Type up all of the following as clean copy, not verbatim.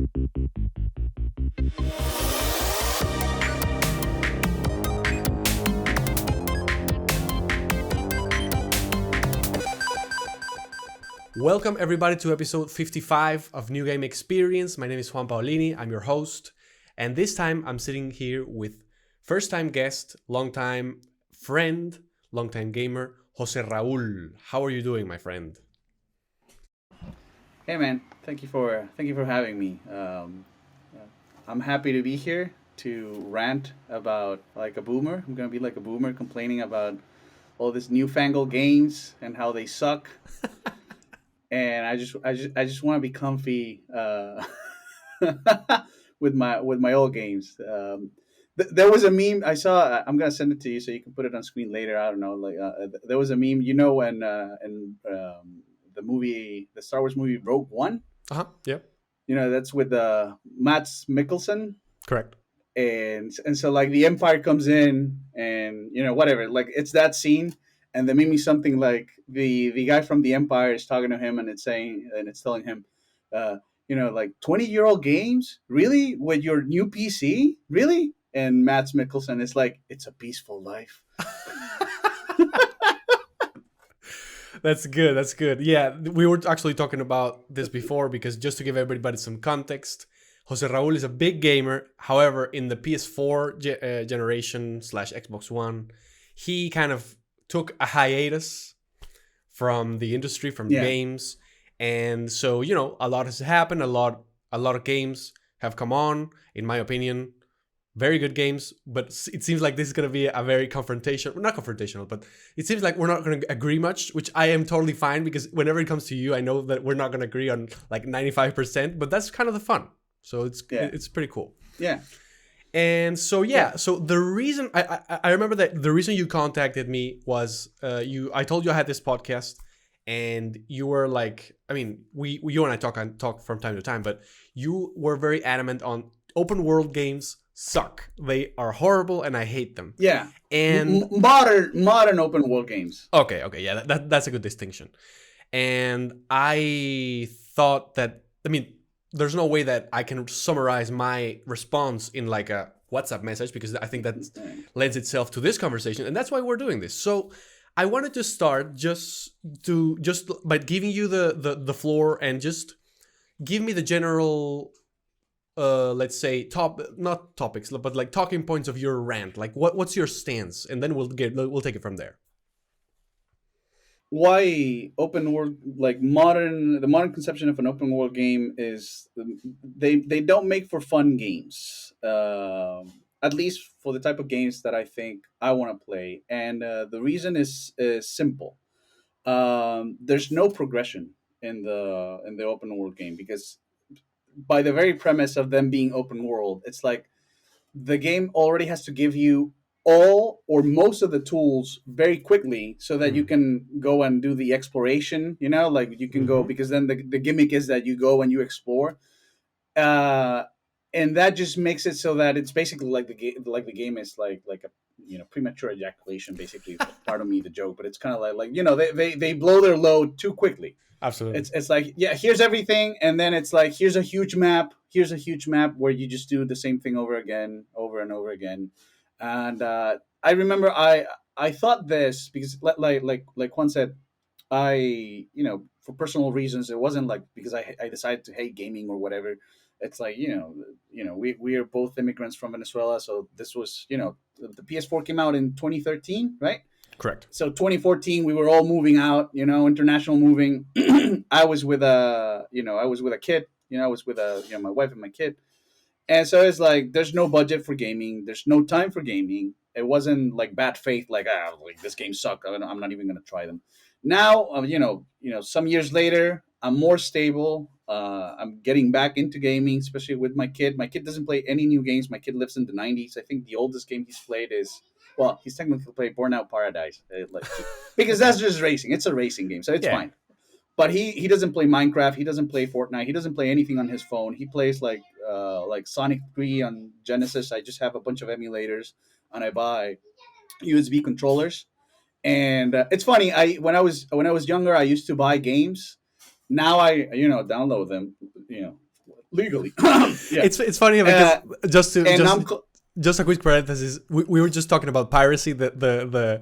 Welcome everybody to episode 55 of New Game Experience. My name is Juan Paolini, I'm your host, and this time I'm sitting here with first-time guest, long-time friend, long-time gamer, Jose Raul. How are you doing, my friend? Hey man, thank you for having me. I'm happy to be here to rant about like a boomer. I'm gonna be like a boomer complaining about all these newfangled games and how they suck. And I just want to be comfy with my old games. There was a meme I saw. I'm gonna send it to you so you can put it on screen later. I don't know. There was a meme. You know when the Star Wars movie Rogue One. Yeah, That's with Mads Mikkelsen, correct. and so like the Empire comes in, and whatever, like it's that scene, and they made me something like the guy from the Empire is talking to him, and it's telling him, like 20-year-old games, really, with your new PC, really, and Mads Mikkelsen is like, it's a peaceful life. That's good. That's good. Yeah, we were actually talking about this before because just to give everybody some context, Jose Raul is a big gamer. However, in the PS4 generation / Xbox One, he kind of took a hiatus from the industry, from games, and so a lot has happened. A lot of games have come on. In my opinion, very good games, but it seems like this is going to be a very not confrontational, but it seems like we're not going to agree much, which I am totally fine because whenever it comes to you, I know that we're not going to agree on like 95%, but that's kind of the fun. So it's pretty cool. Yeah. And so, so the reason I remember that the reason you contacted me was I told you I had this podcast and you were like, I mean, you and I talk from time to time, but you were very adamant on open world games suck. They are horrible and I hate them. Yeah. And modern open world games. Okay, yeah, that's a good distinction. And I thought that, I mean, there's no way that I can summarize my response in like a WhatsApp message because I think that lends itself to this conversation, and that's why we're doing this. So I wanted to start just by giving you the floor and just give me the general let's say not topics, but like talking points of your rant. Like what's your stance, and then we'll take it from there. Why open world, like the modern conception of an open world game is they don't make for fun games, at least for the type of games that I think I want to play, and the reason is simple. There's no progression in the open world game because by the very premise of them being open world, it's like the game already has to give you all or most of the tools very quickly so that you can go and do the exploration, like you can go, because then the gimmick is that you go and you explore, and that just makes it so that it's basically like the game is like a premature ejaculation, basically. Pardon me the joke, but it's kind of like they blow their load too quickly. Absolutely. It's like, yeah, here's everything, and then it's like, here's a huge map where you just do the same thing over and over again. And I remember I thought this because like Juan said, I for personal reasons, it wasn't like because I decided to hate gaming or whatever. It's like we are both immigrants from Venezuela, so this was the PS4 came out in 2013, right? Correct. So 2014, we were all moving out, international moving. I was with a kid, I was with my wife and my kid. And so it's like, there's no budget for gaming. There's no time for gaming. It wasn't like bad faith, like this game sucked. I'm not even going to try them. Now, some years later, I'm more stable. I'm getting back into gaming, especially with my kid. My kid doesn't play any new games. My kid lives in the 90s. I think the oldest game he's played is, well, he's technically played Burnout Paradise, because that's just racing. It's a racing game, so it's fine. But he doesn't play Minecraft. He doesn't play Fortnite. He doesn't play anything on his phone. He plays like Sonic 3 on Genesis. I just have a bunch of emulators, and I buy USB controllers. And it's funny. When I was younger, I used to buy games. Now I download them. legally. Yeah. It's funny because just to And just a quick parenthesis, we were just talking about piracy the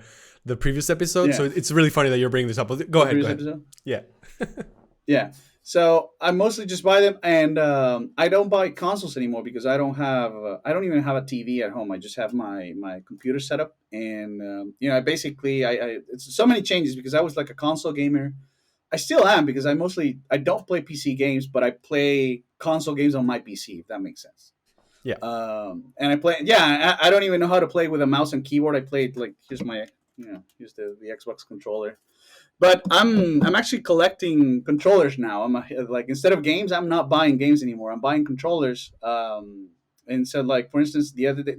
previous episode, so yeah, it's really funny that you're bringing this up. Go the ahead, go previous ahead. episode. Yeah. Yeah. So I mostly just buy them, and I don't buy consoles anymore because I don't even have a TV at home. I just have my computer set up, and I basically I it's so many changes because I was like a console gamer. I still am because I don't play PC games, but I play console games on my PC. If that makes sense. Yeah. And I play. Yeah, I don't even know how to play with a mouse and keyboard. I played like here's the Xbox controller. But I'm actually collecting controllers now. Like instead of games, I'm not buying games anymore. I'm buying controllers. And so like for instance, the other day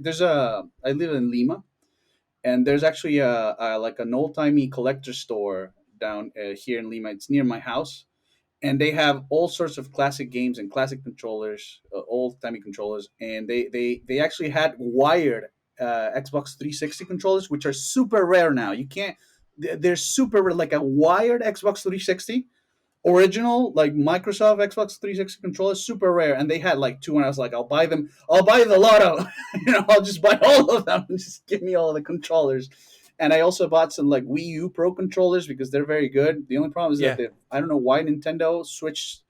I live in Lima, and there's actually a like an old timey collector store down here in Lima. It's near my house, and they have all sorts of classic games and classic controllers, old timey controllers, and they actually had wired Xbox 360 controllers, which are super rare now. You can't. They're super rare, like a wired Xbox 360 original, like Microsoft Xbox 360 controller, super rare, and they had like two, and I was like, I'll buy them. I'll buy the lotto. I'll just buy all of them and just give me all of the controllers. And I also bought some like Wii U Pro controllers because they're very good. The only problem is Yeah. that I don't know why Nintendo switched.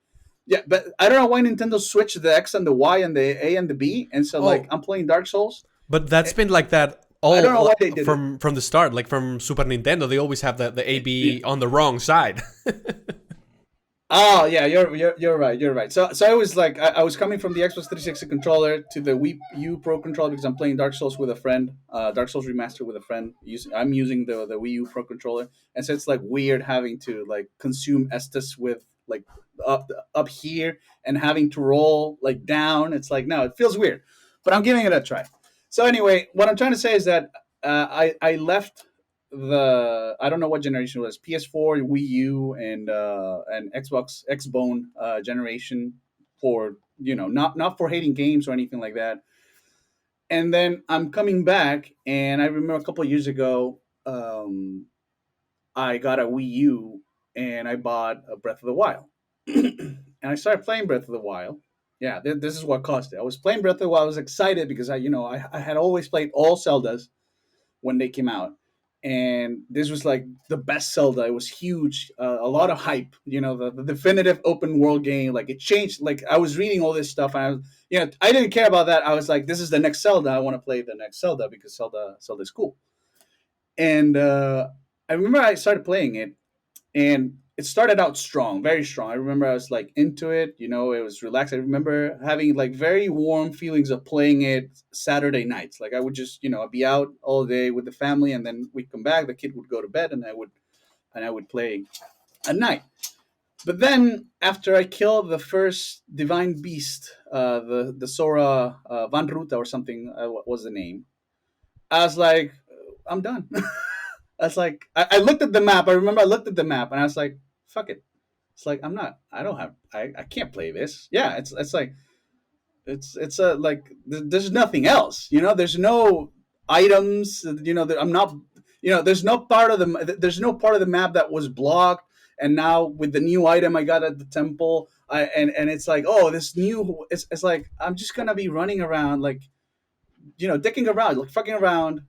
Yeah, but I don't know why Nintendo switched the X and the Y and the A and the B, and so like Oh, I'm playing Dark Souls. but that's been like that I don't know all why they did it. from the start. Like from Super Nintendo, they always have the Yeah. AB on the wrong side. Oh yeah, you're right. You're right. So I was like, I was coming from the Xbox 360 controller to the Wii U Pro controller because I'm playing Dark Souls with a friend, Dark Souls Remastered with a friend. I'm using the Wii U Pro controller, and so it's like weird having to like consume Estus with like up here and having to roll like down. It's like no, it feels weird, but I'm giving it a try. So anyway, what I'm trying to say is that I left I don't know what generation it was, PS4, Wii U, and Xbox Xbone generation for not for hating games or anything like that. And then I'm coming back, and I remember a couple of years ago, I got a Wii U, and I bought a Breath of the Wild, and I started playing Breath of the Wild. Yeah, this is what caused it. I was playing Breath of the Wild. I was excited because I had always played all Zeldas when they came out, and this was like the best Zelda. It was huge, a lot of hype. The definitive open world game. Like it changed. Like I was reading all this stuff, and I didn't care about that. I was like, this is the next Zelda. I want to play the next Zelda because Zelda is cool. And I remember I started playing it, and it started out strong, very strong. I remember I was like into it. It was relaxed. I remember having like very warm feelings of playing it Saturday nights. Like I would just, I'd be out all day with the family, and then we'd come back. The kid would go to bed, and I would play at night. But then after I killed the first divine beast, the Sora Van Ruta or something, what was the name? I was like, I'm done. I was like, I looked at the map. I remember I looked at the map, and I was like, fuck it. It's like I'm not. I don't have. I can't play this. Yeah, it's like it's a like there's nothing else. There's no items. I'm not. There's no part of the map that was blocked. And now with the new item I got at the temple, and it's like, oh, this new. It's like I'm just gonna be running around like, dicking around, like fucking around,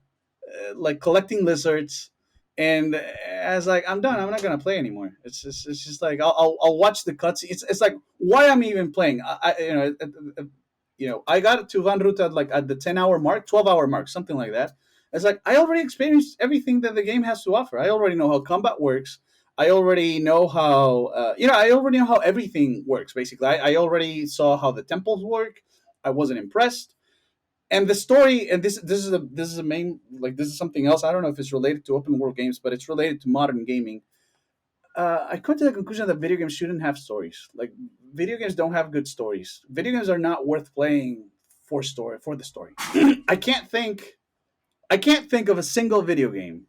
like collecting lizards, and I was like, I'm done. I'm not gonna play anymore. It's just like I'll watch the cutscene. It's like why I'm even playing. I got to Van Ruta like at the 10-hour mark, 12-hour mark, something like that. It's like I already experienced everything that the game has to offer. I already know how combat works. I already know how I already know how everything works. Basically, I already saw how the temples work. I wasn't impressed, and the story, and this is a main, like, this is something else. I don't know if it's related to open world games, but it's related to modern gaming. I come to the conclusion that video games shouldn't have stories. Like, video games don't have good stories. Video games are not worth playing for the story. I can't think of a single video game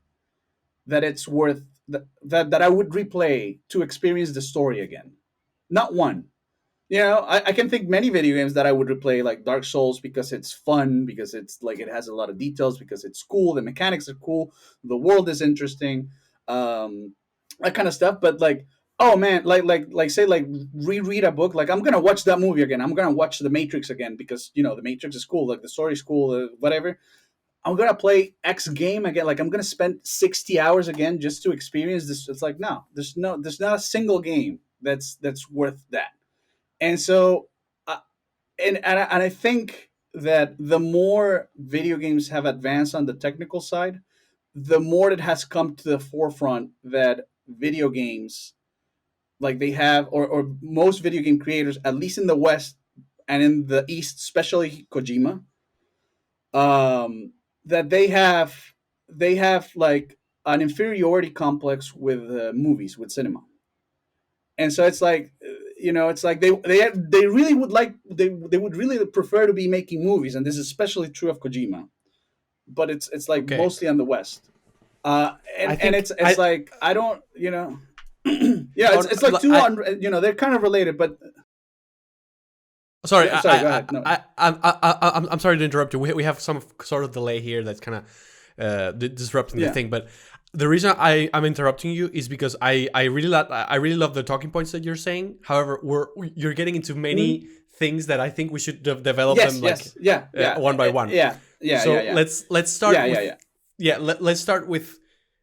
that it's worth that I would replay to experience the story again. Not one. I can think many video games that I would replay, like Dark Souls, because it's fun, because it's like it has a lot of details, because it's cool, the mechanics are cool, the world is interesting, that kind of stuff. But like Oh man, like say like reread a book. Like I'm gonna watch that movie again. I'm gonna watch The Matrix again because The Matrix is cool. Like the story's cool. Whatever. I'm gonna play X game again. Like I'm gonna spend 60 hours again just to experience this. It's like no, there's not a single game that's worth that. And so, and I think that the more video games have advanced on the technical side, the more it has come to the forefront that video games like they have or most video game creators, at least in the West and in the East, especially Kojima, um, that they have like an inferiority complex with movies, with cinema. And so it's like it's like they really would like they would really prefer to be making movies, and this is especially true of Kojima, but it's like Okay, mostly on the West. I And think it's like I don't yeah, it's like two I on they're kind of related, but sorry, yeah, sorry, go ahead. No. I'm sorry to interrupt you. We have some sort of delay here that's kind of disrupting the Yeah. thing. But the reason I'm interrupting you is because I really love the talking points that you're saying. However, you're getting into Mhm. many things that I think we should develop Yes, them like yes. Yeah, yeah. one by one. Yeah. Yeah, yeah, So yeah. let's Yeah, start yeah, with yeah. let's start with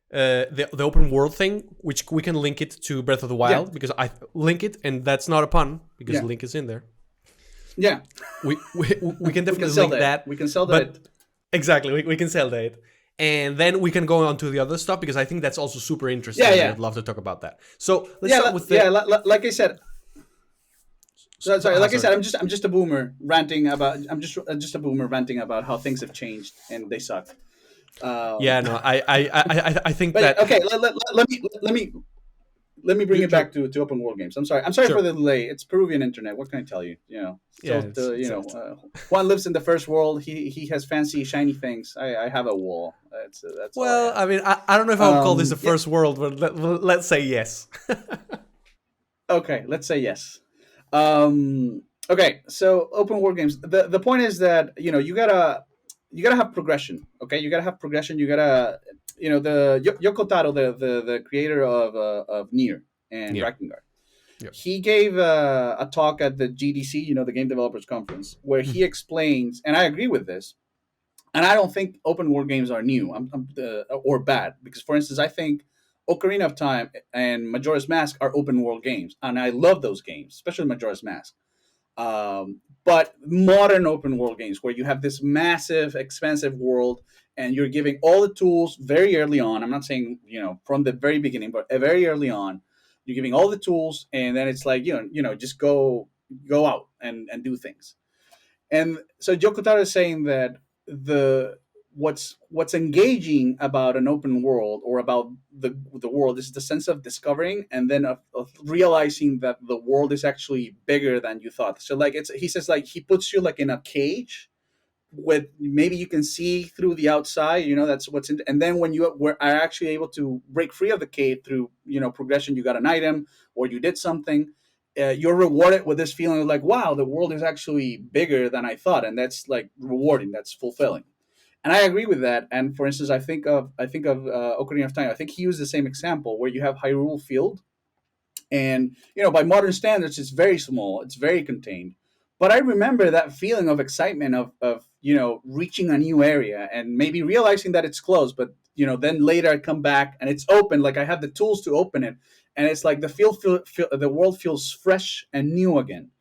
the open world thing, which we can link it to Breath of the Yeah. Wild because I link it, and that's not a pun because Yeah. Link is in there. Yeah. We can We can definitely sell link that. that, We can sell but that. exactly we can sell that, and then we can go on to the other stuff because I think that's also super interesting, Yeah, and yeah. I'd love to talk about that. So let's Yeah, start with yeah, the like I said, sorry, like I sorry. said, I'm just a boomer ranting about I'm just a boomer ranting about how things have changed and they suck. Yeah, Um, no, I think but that okay, let me bring you, it back to open world games. I'm sorry for sure, the delay. It's Peruvian internet. What can I tell you? yeah, Still, it's Juan lives in the first world. He has fancy shiny things. I have a wall. That's all I well, have. I mean, I don't know if I would call this the Yeah. first world, but let's say yes. Okay. Let's say yes. Okay. So open world games. The point is that you gotta have progression. Okay. You gotta have progression. You gotta the Yoko Taro, the creator of Nier and Yeah, Drakengard. yeah. He gave a talk at the GDC, the Game Developers Conference, where Mm. he explains, and I agree with this. And I don't think open world games are new or bad because, for instance, I think Ocarina of Time and Majora's Mask are open world games, and I love those games, especially Majora's Mask. But modern open world games where you have this massive, expansive world and you're giving all the tools very early on. I'm not saying from the very beginning, but very early on, you're giving all the tools, and then it's like just go out and do things. And so Jokotaro is saying that the what's engaging about an open world or about the world is the sense of discovering and then of realizing that the world is actually bigger than you thought. So like he says like he puts you like in a cage with maybe you can see through the outside, that's what's in, and then when are actually able to break free of the cave through progression, you got an item or you did something, you're rewarded with this feeling of like, wow, the world is actually bigger than I thought, and that's like rewarding, that's fulfilling. And I agree with that. And for instance, I think of Ocarina of Time. I think he used the same example where you have Hyrule Field, and by modern standards it's very small, it's very contained, but I remember that feeling of excitement of reaching a new area and maybe realizing that it's closed, but then later I come back and it's open, like I have the tools to open it, and it's like the world feels fresh and new again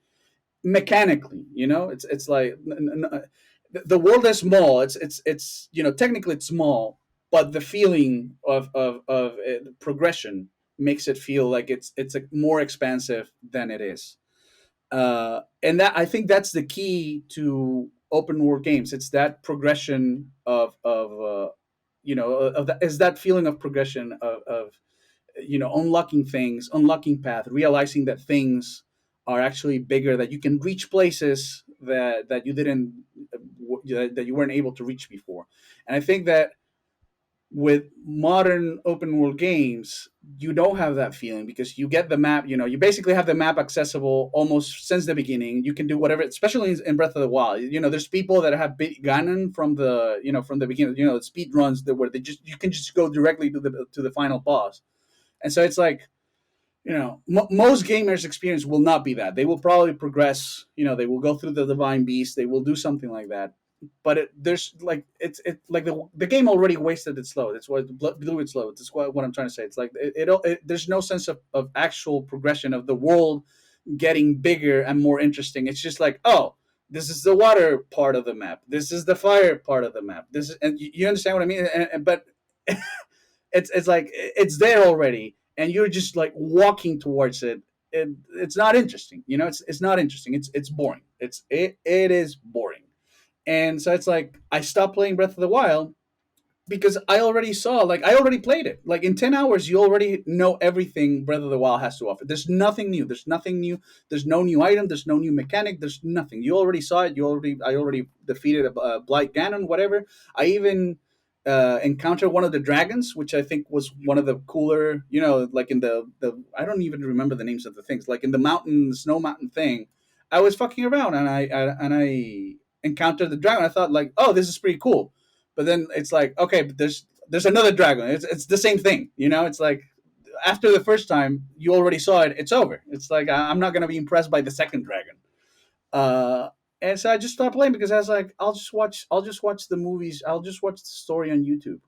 mechanically. It's like the world is small, it's technically it's small, but the feeling of progression makes it feel like it's more expansive than it is. And that, I think that's the key to open world games. It's that progression of that, is that feeling of progression of unlocking things, unlocking path, realizing that things are actually bigger, that you can reach places that you didn't that you weren't able to reach before. And I think that with modern open world games, you don't have that feeling because you get the map. You basically have the map accessible almost since the beginning. You can do whatever, especially in Breath of the Wild. There's people that have beat Ganon from the beginning. Speed runs where you can just go directly to the final boss. And so it's like Most gamers' experience will not be that. They will probably progress. They will go through the divine beast. They will do something like that. But there's like it like the game already wasted its load. It's what blew its load. That's what I'm trying to say. It's like there's no sense of actual progression of the world getting bigger and more interesting. It's just like, oh, this is the water part of the map. This is the fire part of the map. This is, and you understand what I mean. But it's like it's there already, and you're just like walking towards it. It's not interesting. It's not interesting. It's boring. It is boring. And so it's like I stopped playing Breath of the Wild because I already played it. Like in 10 hours, you already know everything Breath of the Wild has to offer. There's nothing new. There's nothing new. There's no new item. There's no new mechanic. There's nothing. You already saw it. I already defeated a Blight Ganon, whatever. I even encountered one of the dragons, which I think was one of the cooler, like in the I don't even remember the names of the things. Like in the snow mountain thing, I was fucking around and I encountered the dragon. I thought like, oh, this is pretty cool. But then it's like, okay, but there's another dragon. It's the same thing. It's like after the first time you already saw it, it's over. It's like I'm not gonna be impressed by the second dragon. Uh, and so I just stopped playing because I was like, I'll just watch the movies. I'll just watch the story on YouTube.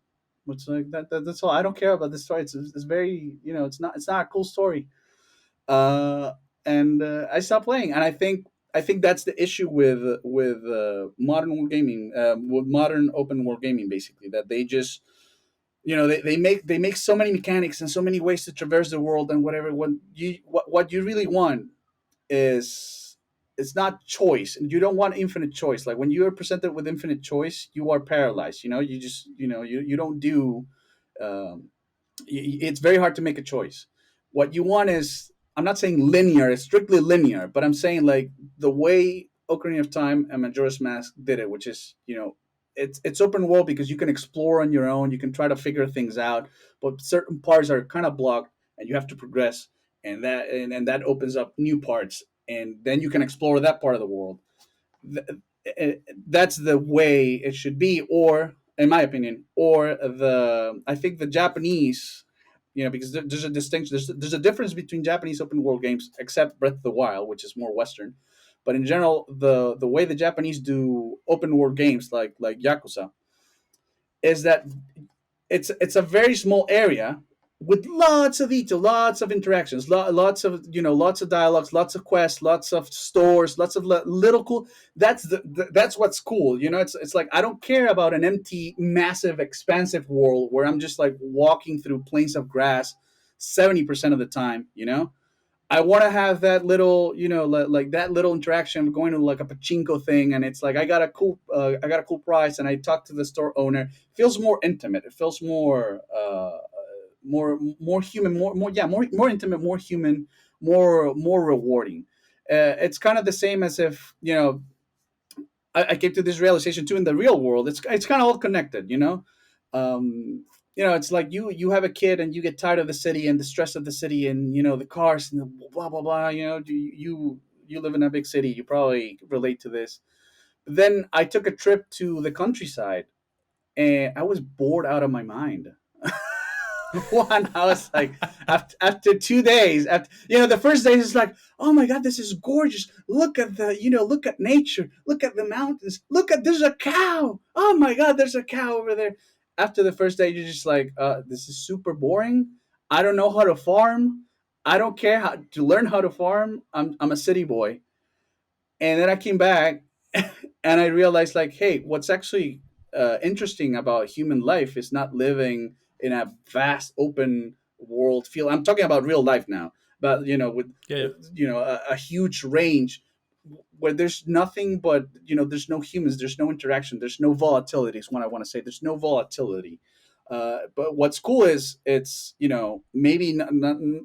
It's like that's all. I don't care about the story. It's very it's not a cool story. Uh, and I stopped playing, and I think that's the issue with modern world gaming, with modern open world gaming, basically that they just they make so many mechanics and so many ways to traverse the world and whatever. What you really want is it's not choice, and you don't want infinite choice. Like when you are presented with infinite choice, you are paralyzed. You just you don't do. Um, it's very hard to make a choice. What you want is, I'm not saying linear, it's strictly linear, but I'm saying like the way Ocarina of Time and Majora's Mask did it, which is, it's open world because you can explore on your own, you can try to figure things out, but certain parts are kind of blocked and you have to progress, and that opens up new parts, and then you can explore that part of the world. That's the way it should be, or in my opinion, or I think the Japanese, because there's a distinction, there's a difference between Japanese open world games, except Breath of the Wild, which is more Western. But in general, the way the Japanese do open world games like Yakuza is that it's a very small area with lots of detail, lots of interactions, lots of dialogues, lots of quests, lots of stores, lots of little cool. That's what's cool. It's like I don't care about an empty, massive, expansive world where I'm just like walking through plains of grass 70% of the time. I want to have that little, like that little interaction going to like a pachinko thing, and it's like I got a cool price, and I talk to the store owner. It feels more intimate. It feels more human, more intimate, more human, more rewarding. It's kind of the same as if I came to this realization too in the real world. It's kind of all connected, Um, it's like you have a kid and you get tired of the city and the stress of the city and the cars and the blah blah blah. You live in a big city. You probably relate to this. Then I took a trip to the countryside and I was bored out of my mind. One, I was like, after 2 days, the first day is like, oh my god, this is gorgeous. Look at look at nature, look at the mountains, there's a cow. Oh my god, there's a cow over there. After the first day, you're just like, this is super boring. I don't know how to farm. I don't care how to learn how to farm. I'm a city boy. And then I came back and I realized, like, hey, what's actually interesting about human life is not living in a vast open world field. I'm talking about real life now, but with Yeah, yeah. a huge range where there's nothing but there's no humans, there's no interaction, there's no volatility. Is what I want to say. There's no volatility. But what's cool is it's maybe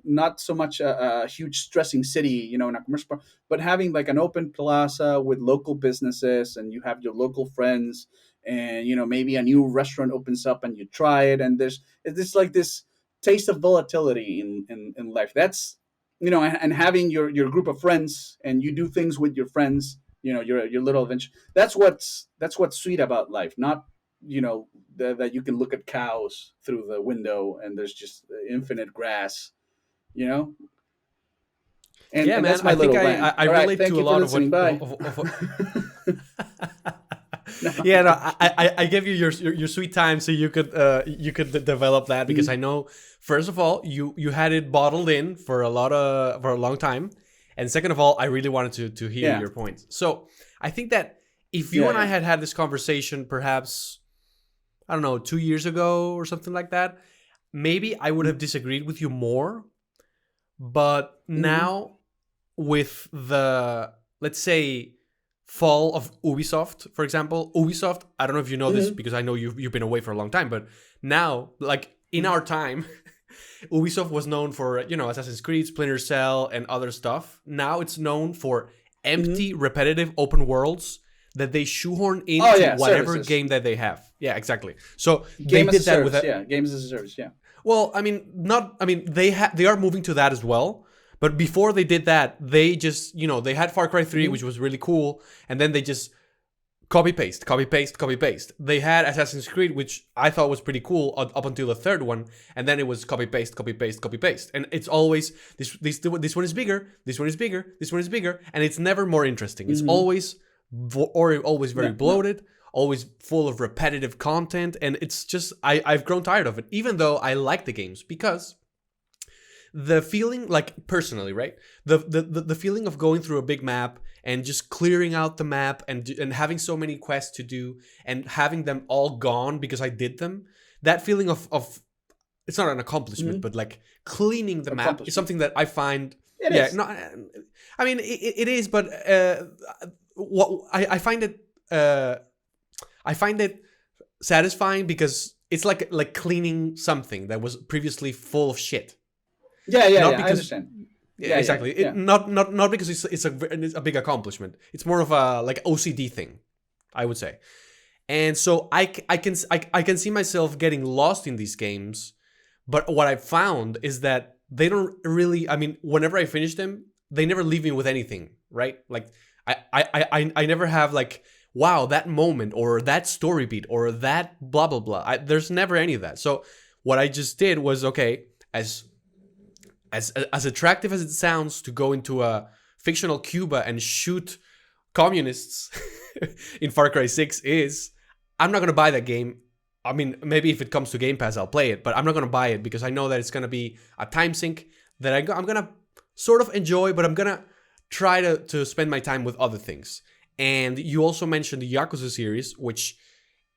not so much a huge stressing city in a commercial park, but having like an open plaza with local businesses, and you have your local friends, and maybe a new restaurant opens up and you try it, and there's it's like this taste of volatility in life. That's and having your group of friends and you do things with your friends, your little adventure. That's what's sweet about life. Not that you can look at cows through the window and there's just infinite grass. you know Yeah, And man. that's I my think little rant. I All right, relate thank to a you for lot of listening. Bye. No, I'm Yeah, no, kidding. I give you your sweet time so you could develop that, because I Mhm. know, first of all, you had it bottled in for a long time, and second of all, I really wanted to hear Yeah, your points. So I think that if you yeah, and I yeah. had this conversation, perhaps, I don't know, 2 years ago or something like that, maybe I would have disagreed with you more. But Mm-hmm. now, with the, let's say, fall of Ubisoft, for example, Ubisoft, I don't know if you know this Mm-hmm. because I know you've been away for a long time, but now, like in our time, Ubisoft was known for, Assassin's Creed, Splinter Cell, and other stuff. Now it's known for Mm-hmm. empty, repetitive open worlds that they shoehorn Oh into yeah, whatever services. game that they have. Yeah, exactly. So they Game as a did that with service. a, Yeah, games as a service. Yeah. well, I mean, not. I mean, they are moving to that as well. But before they did that, they just, they had Far Cry 3, Mm-hmm. which was really cool, and then they just copy paste, copy paste, copy paste. They had Assassin's Creed, which I thought was pretty cool up until the third one, and then it was copy paste, copy paste, copy paste, and it's always this one is bigger, this one is bigger, this one is bigger, and it's never more interesting. It's Mm-hmm. always or always very No, no. bloated, always full of repetitive content, and it's just I've grown tired of it. Even though I like the games, because the feeling, like personally, right, the feeling of going through a big map and just clearing out the map, and having so many quests to do, and having them all gone because I did them, that feeling of, it's not an accomplishment, Mm-hmm. but like cleaning the map is Accomplishment. something that I find. It Yeah, is. no, I mean it is, but what I find it, I find it satisfying because it's like cleaning something that was previously full of shit. Yeah, yeah, Not yeah. I because, understand. yeah, Yeah, yeah, exactly. yeah. Not because it's a big accomplishment. It's more of a like OCD thing, I would say. And so I can see myself getting lost in these games, but what I found is that they don't really. I mean, whenever I finish them, they never leave me with anything, right? Like I never have like, wow, that moment or that story beat or that blah blah blah. There's never any of that. So what I just did was, okay, as attractive as it sounds to go into a fictional Cuba and shoot communists in Far Cry 6 is, I'm not going to buy that game. I mean, maybe if it comes to Game Pass, I'll play it, but I'm not going to buy it because I know that it's going to be a time sink that I'm going to sort of enjoy, but I'm going to try to spend my time with other things. And you also mentioned the Yakuza series, which,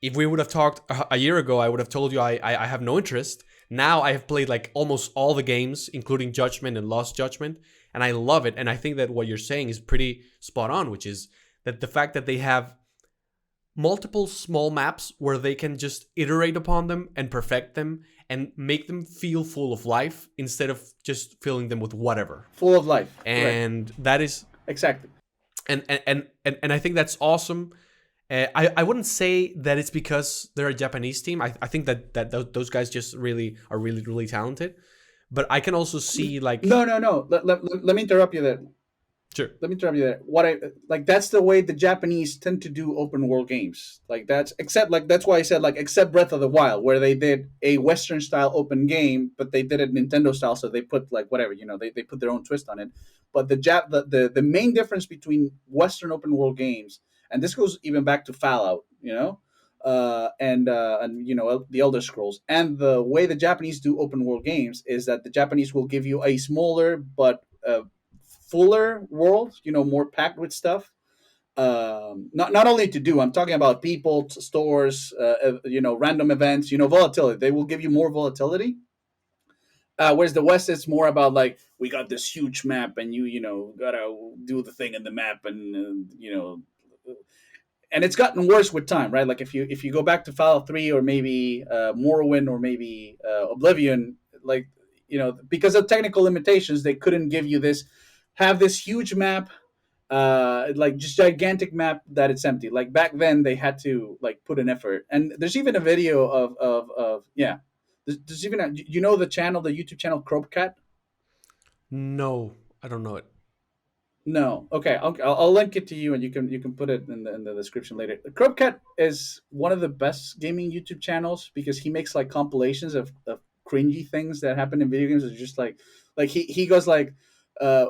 if we would have talked a year ago, I would have told you I have no interest. Now I have played like almost all the games, including Judgment and Lost Judgment, and I love it. And I think that what you're saying is pretty spot on, which is that the fact that they have multiple small maps where they can just iterate upon them and perfect them and make them feel full of life instead of just filling them with whatever. Full of life. Correct. And that is, Exactly. and I think that's awesome. I wouldn't say that it's because they're a Japanese team. I think that those guys just really are really talented. But I can also see like, No, no, no. Let me interrupt you there. sure, Let me interrupt you there. What I like, that's the way the Japanese tend to do open world games. Like that's except like that's why I said like except Breath of the Wild, where they did a Western style open game, but they did it Nintendo style, so they put like whatever, they put their own twist on it. But the main difference between Western open world games, and this goes even back to Fallout, and the Elder Scrolls, and the way the Japanese do open world games is that the Japanese will give you a smaller but fuller world, more packed with stuff. Not only to do, I'm talking about people, stores, random events, volatility. They will give you more volatility. Whereas the West, it's more about like we got this huge map, and you gotta do the thing in the map, and it's gotten worse with time, right? Like if you go back to Fallout 3 or maybe Morrowind or maybe Oblivion, like because of technical limitations, they couldn't give you this huge map, like just gigantic map that it's empty. Like back then, they had to like put an effort. And there's even a video of yeah. There's even the channel, the YouTube channel Cropcat. no, I don't know it. No, okay, I'll link it to you, and you can put it in the description later. Cropcat is one of the best gaming YouTube channels because he makes like compilations of cringy things that happen in video games. It's just like he goes like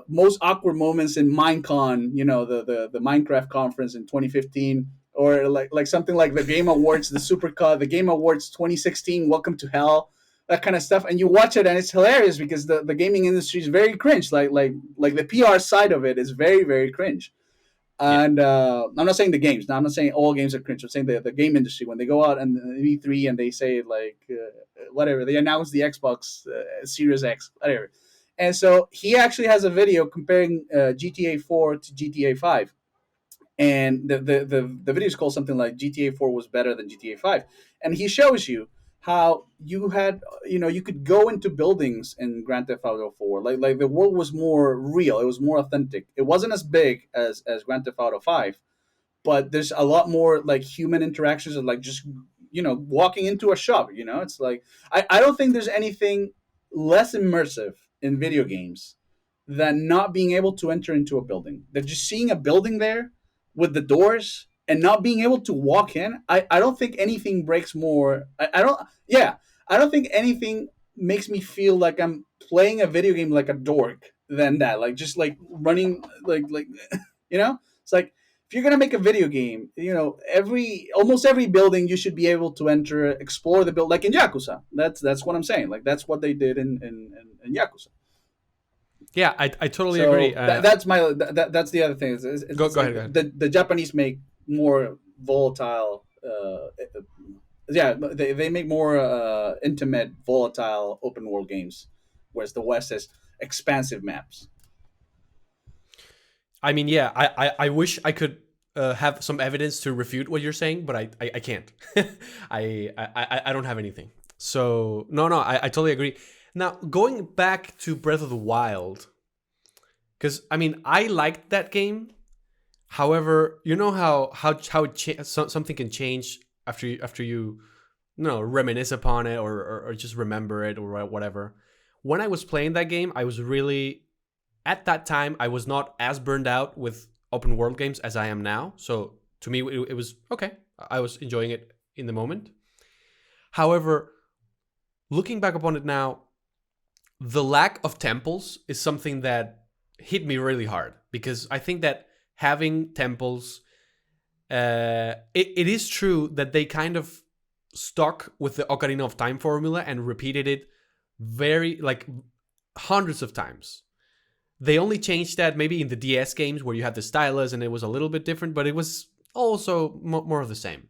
most awkward moments in Minecon, the Minecraft conference in 2015, or like something like the Game Awards, the Supercut, the Game Awards 2016, Welcome to Hell, that kind of stuff. And you watch it and it's hilarious because the gaming industry is very cringe. Like the PR side of it is very, very cringe. Yeah. And I'm not saying the games. Now I'm not saying all games are cringe. I'm saying the game industry when they go out and E3 and they say like whatever they announce the Xbox Series X, whatever. And so he actually has a video comparing GTA 4 to GTA 5, and the video is called something like GTA 4 was better than GTA 5, and he shows you how you had you could go into buildings in Grand Theft Auto 4, like the world was more real, it was more authentic, it wasn't as big as Grand Theft Auto 5, but there's a lot more like human interactions of like just walking into a shop. It's like I don't think there's anything less immersive in video games than not being able to enter into a building, that just seeing a building there with the doors and not being able to walk in. I don't think anything breaks more. I don't, yeah, I don't think anything makes me feel like I'm playing a video game like a dork than that, like just like running like it's like if you're gonna make a video game, every almost every building you should be able to enter, explore the build, like in Yakuza. That's what I'm saying. Like that's what they did in Yakuza. Yeah, I totally agree. So that's the other thing. Go It's ahead. like Go ahead. the Japanese make more volatile. Yeah, they make more intimate, volatile open world games, whereas the West has expansive maps. I mean, yeah, I wish I could have some evidence to refute what you're saying, but I can't. I don't have anything. So no, I totally agree. Now going back to Breath of the Wild, because I mean I liked that game. However, you know how something can change after you reminisce upon it, or just remember it or whatever. When I was playing that game, I was really at that time I was not as burned out with open world games as I am now. So to me it was okay. I was enjoying it in the moment. However, looking back upon it now, the lack of temples is something that hit me really hard, because I think that having temples, it is true that they kind of stuck with the Ocarina of Time formula and repeated it very like hundreds of times. They only changed that maybe in the DS games where you had the stylus and it was a little bit different, but it was also more of the same.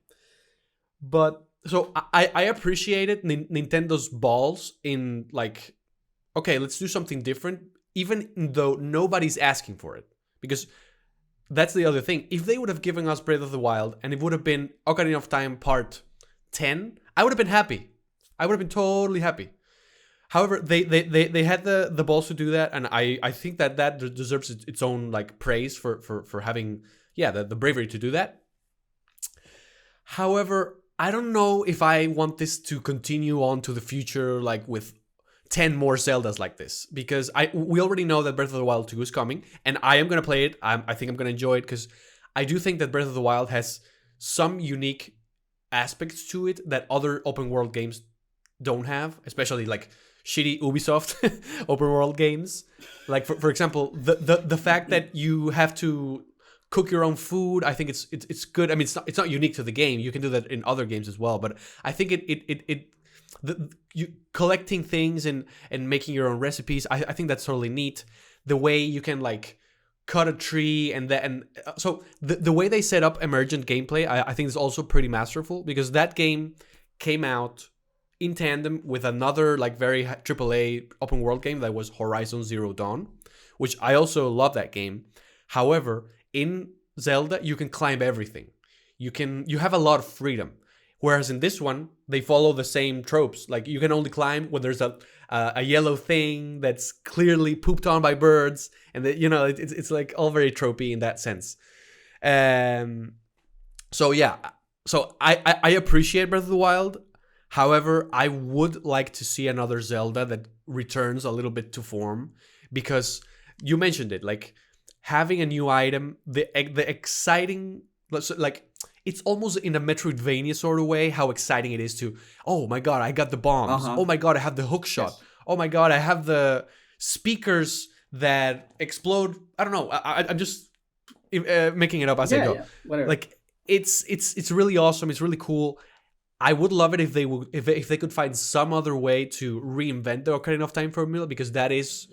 But so I appreciated Nintendo's balls in like, okay, let's do something different, even though nobody's asking for it. Because that's the other thing. If they would have given us Breath of the Wild and it would have been Ocarina of Time Part 10, I would have been happy. I would have been totally happy. However, they had the balls to do that, and I think that deserves its own like praise for having the bravery to do that. However, I don't know if I want this to continue on to the future, like with 10 more Zeldas like this, because we already know that Breath of the Wild 2 is coming, and I am gonna play it. I think I'm gonna enjoy it, because I do think that Breath of the Wild has some unique aspects to it that other open world games don't have, especially like shitty Ubisoft open world games. Like for example, the fact that you have to cook your own food, I think it's good. I mean, it's not unique to the game. You can do that in other games as well, but I think you collecting things and making your own recipes, I think that's totally neat. The way you can like cut a tree so the way they set up emergent gameplay, I think is also pretty masterful, because that game came out in tandem with another like very AAA open world game that was Horizon Zero Dawn, which I also love that game. However, in Zelda you can climb everything. You have a lot of freedom. Whereas in this one, they follow the same tropes. Like you can only climb when there's a yellow thing that's clearly pooped on by birds, and it's like all very tropey in that sense. So yeah, so I appreciate Breath of the Wild. However, I would like to see another Zelda that returns a little bit to form, because you mentioned it, like having a new item, the exciting, like it's almost in a Metroidvania sort of way how exciting it is to, oh my god, I got the bombs. Oh my god, I have the hook shot. Yes. Oh my god, I have the speakers that explode. I don't know. I'm just making it up as I Yeah, go. yeah, whatever. Like it's really awesome. It's really cool. I would love it if they would if they could find some other way to reinvent the Ocarina of Time formula, because that is,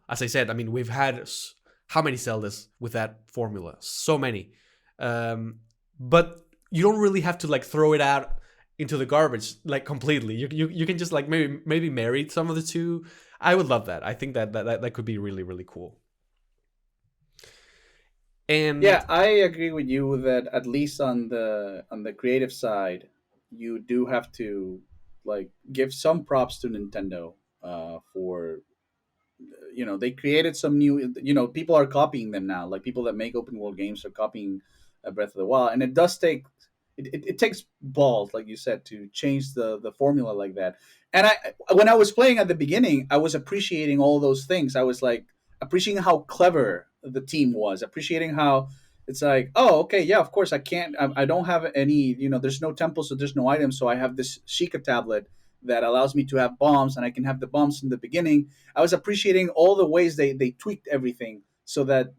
as I said, I mean, we've had how many Zeldas with that formula? So many. But you don't really have to like throw it out into the garbage like completely. You can just like maybe marry some of the two. I would love that. I think that could be really really cool. Yeah, And I agree with you that at least on the creative side, you do have to like give some props to Nintendo for they created some new people are copying them now, like people that make open world games are copying Breath of the Wild, and it does take it takes balls, like you said, to change the formula like that. And I when I was playing at the beginning, I was appreciating all those things. I was like appreciating how clever the team was, appreciating how it's like, oh, okay, yeah, of course, I don't have any, there's no temple, so there's no items, so I have this Sheikah tablet that allows me to have bombs, and I can have the bombs in the beginning. I was appreciating all the ways they tweaked everything so that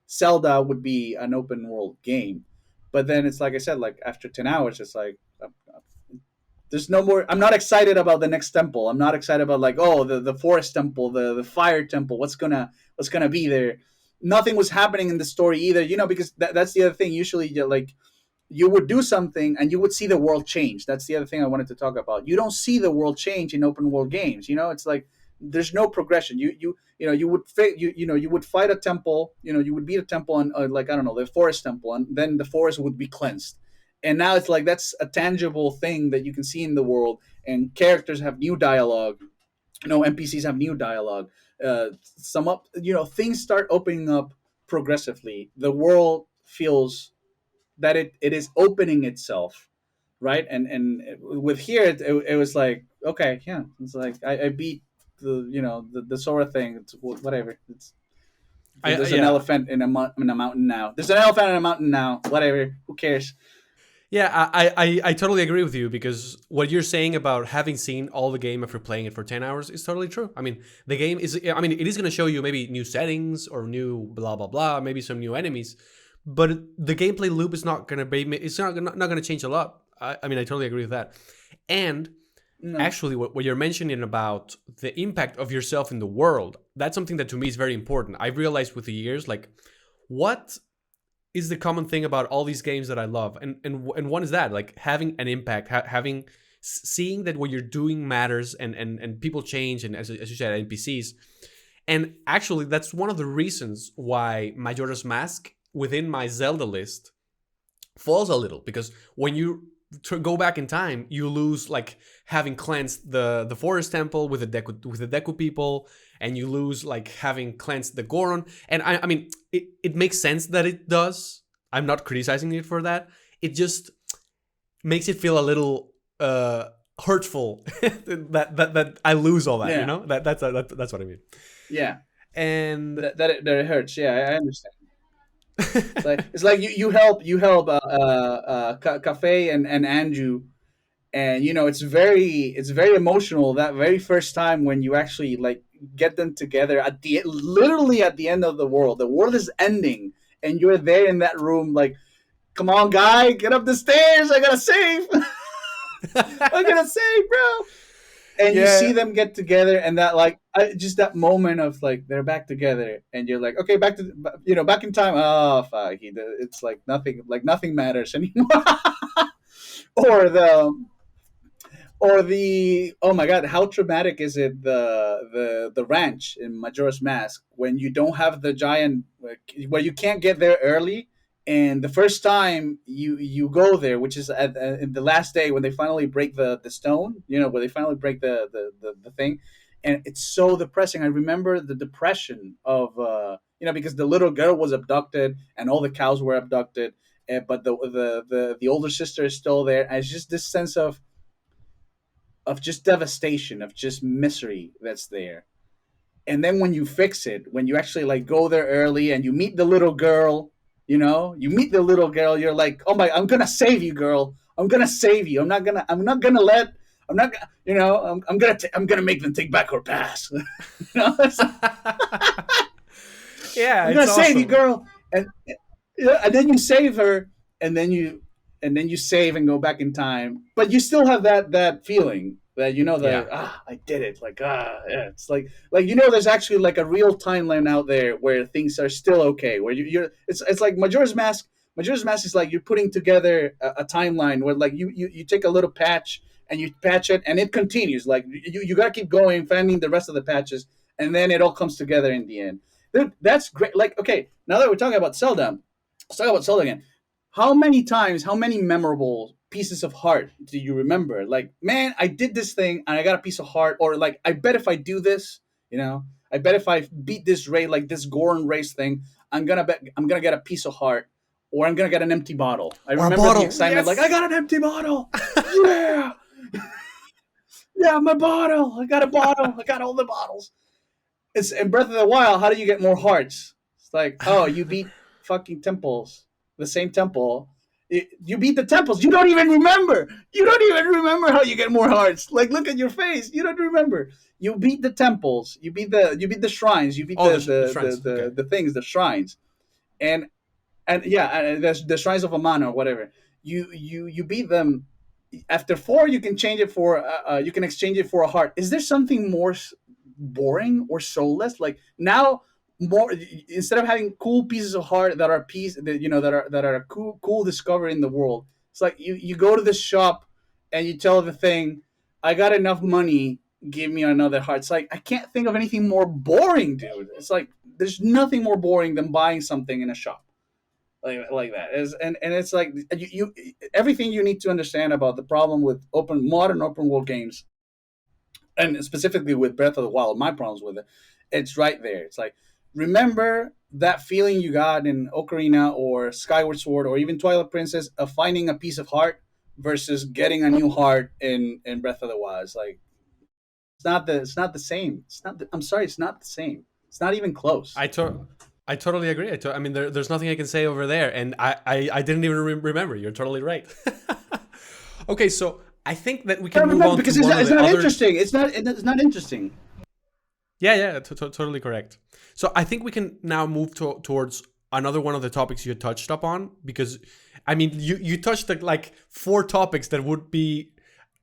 Zelda would be an open world game. But then it's like I said, like after 10 hours, it's like there's no more. I'm not excited about the next temple. I'm not excited about like, oh, the forest temple, the fire temple. What's gonna be there? Nothing was happening in the story either. Because that's the other thing. Usually, like you would do something and you would see the world change. That's the other thing I wanted to talk about. You don't see the world change in open world games. It's like there's no progression. You would you would fight a temple. You would beat a temple and like I don't know, the forest temple, and then the forest would be cleansed. And now it's like that's a tangible thing that you can see in the world, and characters have new dialogue. NPCs have new dialogue. Some up, things start opening up progressively. The world feels that it is opening itself, right? And with here it was like, okay, yeah, it's like I beat the Sora thing. It's whatever. There's an yeah, elephant in a mountain now. There's an elephant in a mountain now. Whatever. Who cares? yeah, I totally agree with you, because what you're saying about having seen all the game after playing it for 10 hours is totally true. I mean, the game is, I mean, it is going to show you maybe new settings or new blah, blah, blah, maybe some new enemies, but the gameplay loop is not going to be, it's not going to change a lot. I mean, I totally agree with that. And No. actually, what you're mentioning about the impact of yourself in the world, that's something that to me is very important. I've realized with the years, like, what is the common thing about all these games that I love, and one is that, like, having an impact, having seeing that what you're doing matters, and people change, and as you said, NPCs, and actually that's one of the reasons why Majora's Mask within my Zelda list falls a little, because when you go back in time, you lose like having cleansed the forest temple with the Deku people, and you lose like having cleansed the Goron. And I mean, it makes sense that it does. I'm not criticizing it for that. It just makes it feel a little hurtful that I lose all that. Yeah. That's what I mean. Yeah. And That it hurts. Yeah, I understand. It's like you help Cafe and Andrew, and it's very emotional that very first time when you actually like get them together at the literally at the end of the world is ending, and you're there in that room like, come on guy, get up the stairs, I gotta save. I gotta save, bro. And you see yeah, them get together, and that like just that moment of like they're back together, and you're like, okay, back to back in time. Oh fuck, it's like nothing matters anymore. or the oh my god, how traumatic is it, the ranch in Majora's Mask when you don't have the giant, where you can't get there early, and the first time you go there, which is in the last day when they finally break the stone, where they finally break the thing, and it's so depressing. I remember the depression of because the little girl was abducted and all the cows were abducted, but the older sister is still there, and it's just this sense of just devastation, of just misery that's there. And then when you fix it, when you actually like go there early and you meet the little girl, you're like, oh my, I'm gonna save you, girl. I'm gonna save you. I'm not gonna let I'm not gonna, I'm gonna make them take back her pass. It's like, Yeah, I'm it's gonna save you, awesome. girl, and yeah, and then you save her, and then you save and go back in time, but you still have that feeling that Yeah. that I did it, like yeah, it's like there's actually like a real timeline out there where things are still okay, where you're it's like Majora's Mask. Majora's Mask is like you're putting together a timeline where like you take a little patch and you patch it and it continues, like you gotta keep going finding the rest of the patches, and then it all comes together in the end. Dude, that's great. Like, okay, now that we're talking about Zelda, let's talk about Zelda again. How many times, how many memorable pieces of heart do you remember? Like, man, I did this thing and I got a piece of heart, or like, I bet if I do this, I bet if I beat this race, like this Goron race thing, I'm gonna get a piece of heart, or I'm gonna get an empty bottle. I Or a remember the bottle. excitement, like I Yes. got an empty bottle, yeah, yeah, my bottle, I got a bottle, I got all the bottles. It's in Breath of the Wild. How do you get more hearts? It's like, oh, you beat fucking temples, the same temple. You beat the temples. You don't even remember. You don't even remember how you get more hearts. Like, look at your face. You don't remember. You beat the temples. You beat the shrines. You beat Oh, the the the the shrines. Okay. the, the things, the shrines, and yeah, and the shrines of Amana or whatever. You beat them. After four, you can change it for you can exchange it for a heart. Is there something more boring or soulless? Like now, more instead of having cool pieces of heart that are piece that that are a cool discovery in the world. It's like you go to the shop and you tell the thing, I got enough money. Give me another heart. It's like I can't think of anything more boring, dude. It's like there's nothing more boring than buying something in a shop like that is and it's like everything you need to understand about the problem with modern open world games, and specifically with Breath of the Wild, my problems with it, it's right there. It's like, remember that feeling you got in Ocarina or Skyward Sword or even Twilight Princess of finding a piece of heart versus getting a new heart in Breath of the Wild. It's like it's not the same. I'm sorry, it's not the same. It's not even close. I to- I totally agree. I mean, there's nothing I can say over there, and I didn't even remember. You're totally right. Okay, so I think that we I can don't move remember on to because it's one not, of it's the not other. interesting. It's not interesting. Yeah, yeah, totally correct. So I think we can now move towards another one of the topics you touched upon, because I mean, you touched like four topics that would be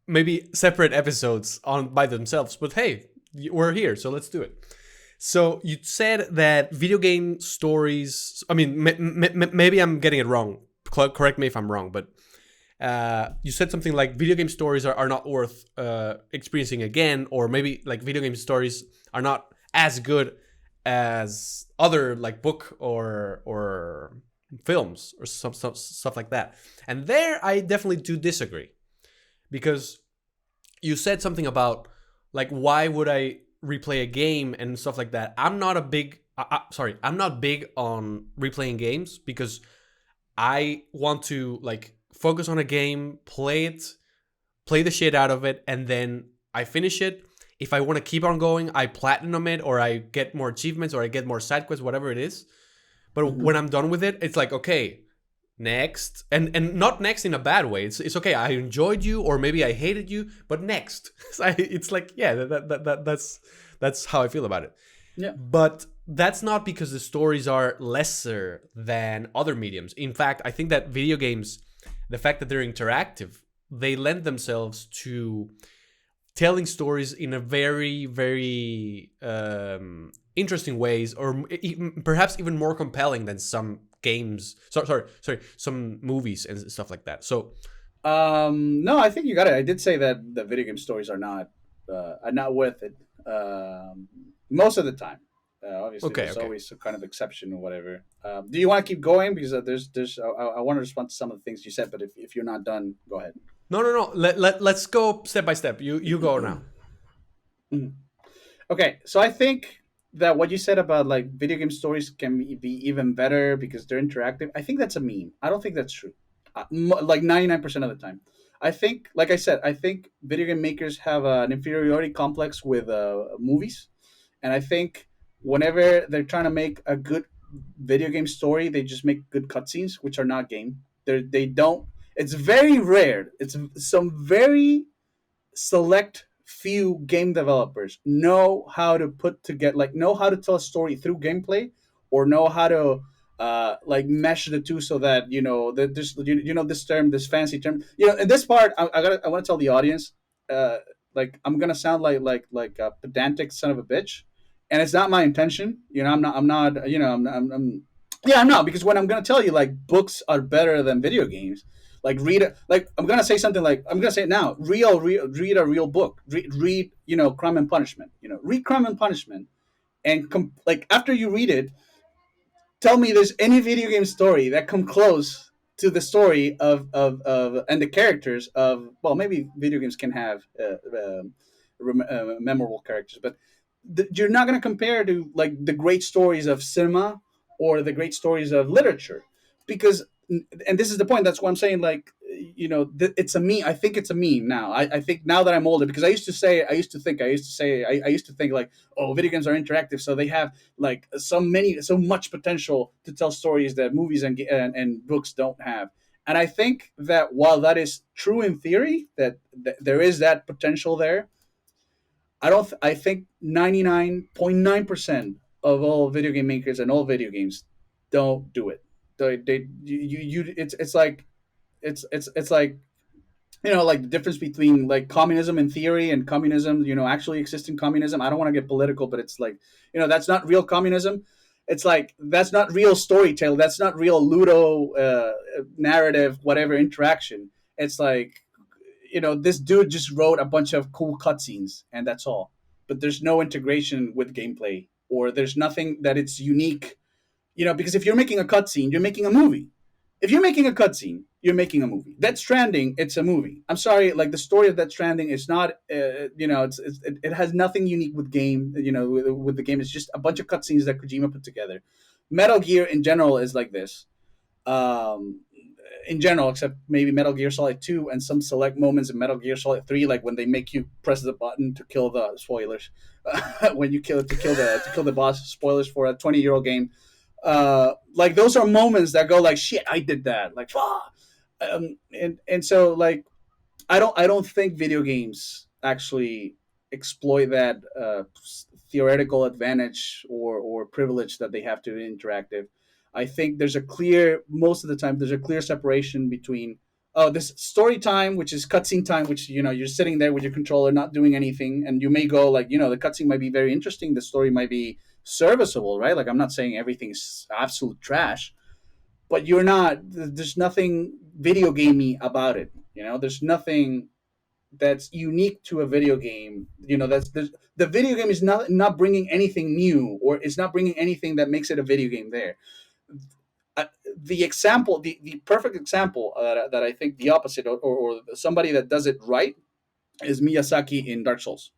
maybe separate episodes on by themselves. But hey, we're here, so let's do it. So you said that video game stories. I mean, maybe I'm getting it wrong. Correct me if I'm wrong, but you said something like video game stories are not worth experiencing again, or maybe like video game stories are not as good as other like book or films or some stuff like that. And there, I definitely do disagree, because you said something about like why would I replay a game and stuff like that. I'm not a big sorry, I'm not big on replaying games, because I want to like focus on a game, play it, play the shit out of it, and then I finish it. If I want to keep on going, I platinum it, or I get more achievements, or I get more side quests, whatever it is. But when Mm-hmm. I'm done with it, it's like, okay, next, and not next in a bad way. It's okay. I enjoyed you, or maybe I hated you, but next. It's like, yeah, that's how I feel about it. Yeah. But that's not because the stories are lesser than other mediums. In fact, I think that video games, the fact that they're interactive, they lend themselves to telling stories in a very, very interesting ways, or perhaps even more compelling than some games. Sorry, some movies and stuff like that. So No, I think you got it. I did say that the video game stories are not worth it most of the time. Obviously, okay, there's okay. always a kind of exception or whatever. Do you want to keep going? Because there's I want to respond to some of the things you said, but if you're not done, go ahead. No, no, no. Let's go step by step. You go now. Mhm. Okay, so I think that what you said about like video game stories can be even better because they're interactive. I think that's a meme. I don't think that's true. Like 99% of the time, I think, like I said, I think video game makers have an inferiority complex with movies, and I think whenever they're trying to make a good video game story, they just make good cutscenes, which are not game. They don't. It's very rare. It's some very select few game developers know how to put together, like know how to tell a story through gameplay, or know how to like mesh the two so that that this this term, this fancy term, in this part I want to tell the audience, uh like I'm gonna sound like a pedantic son of a bitch, and it's not my intention. I'm not yeah, I'm not, because when I'm gonna tell you like books are better than video games, like read it, like I'm gonna say something, like I'm gonna say it now, read a real book, read Crime and Punishment, read Crime and Punishment, and like after you read it, tell me there's any video game story that come close to the story of and the characters of, well, maybe video games can have memorable characters, but you're not going to compare to like the great stories of cinema or the great stories of literature, because, and this is the point, that's why I'm saying, like, it's a meme. I think it's a meme now. I think now that I'm older, because I used to think like, oh, video games are interactive, so they have like so much potential to tell stories that movies and books don't have. And I think that while that is true in theory, that there is that potential there, I don't. I think 99.9% of all video game makers and all video games don't do it. It's like it's like, like the difference between like communism in theory and communism, actually existing communism. I don't want to get political, but it's like, that's not real communism. It's like, that's not real storytelling. That's not real Ludo narrative, whatever interaction. It's like, this dude just wrote a bunch of cool cutscenes and that's all. But there's no integration with gameplay, or there's nothing that it's unique. Because if you're making a cutscene, you're making a movie. If you're making a cutscene, you're making a movie. Death Stranding, it's a movie. I'm sorry, like the story of Death Stranding is not, it has nothing unique with game. With the game, it's just a bunch of cutscenes that Kojima put together. Metal Gear in general is like this. Um, in general, except maybe Metal Gear Solid 2 and some select moments in Metal Gear Solid 3, like when they make you press the button to kill the spoilers, when you kill the boss. Spoilers for a 20-year-old game. Like those are moments that go like, shit, I did that. Like, and so like, I don't think video games actually exploit that theoretical advantage or privilege that they have to interactive. I think most of the time there's a clear separation between, oh, this story time, which is cutscene time, which you're sitting there with your controller not doing anything, and you may go like, the cutscene might be very interesting, the story might be serviceable, right? Like I'm not saying everything's absolute trash, but there's nothing video gamey about it. There's nothing that's unique to a video game. The video game is not bringing anything new, or it's not bringing anything that makes it a video game there. The perfect example that I think the opposite, or somebody that does it right, is Miyazaki in Dark Souls.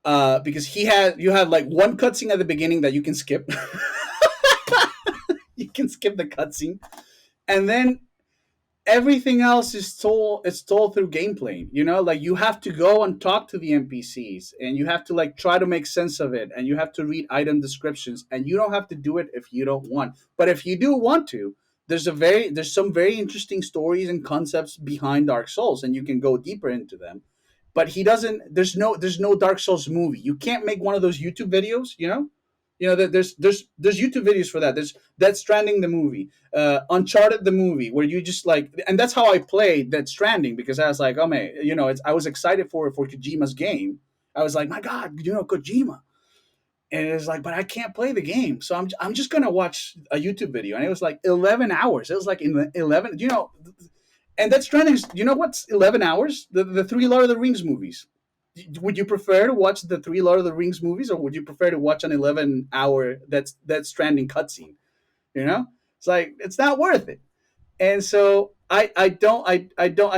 Because you have like one cutscene at the beginning that you can skip. You can skip the cutscene, and then everything else is told through gameplay. Like you have to go and talk to the NPCs, and you have to like try to make sense of it, and you have to read item descriptions, and you don't have to do it if you don't want. But if you do want to, there's some very interesting stories and concepts behind Dark Souls, and you can go deeper into them. But he doesn't. There's no Dark Souls movie. You can't make one of those YouTube videos. There's YouTube videos for that. There's Death Stranding the movie, Uncharted the movie, where you just like, and that's how I played Death Stranding, because I was like, oh man, I was excited for Kojima's game. I was like, my God, Kojima, and it's like, but I can't play the game, so I'm just gonna watch a YouTube video, and it was like 11 hours. It was like in 11, and Death Stranding. What's 11 hours? The three Lord of the Rings movies. Would you prefer to watch the three Lord of the Rings movies, or would you prefer to watch an 11-hour That's Stranding cutscene? It's like, it's not worth it. And so I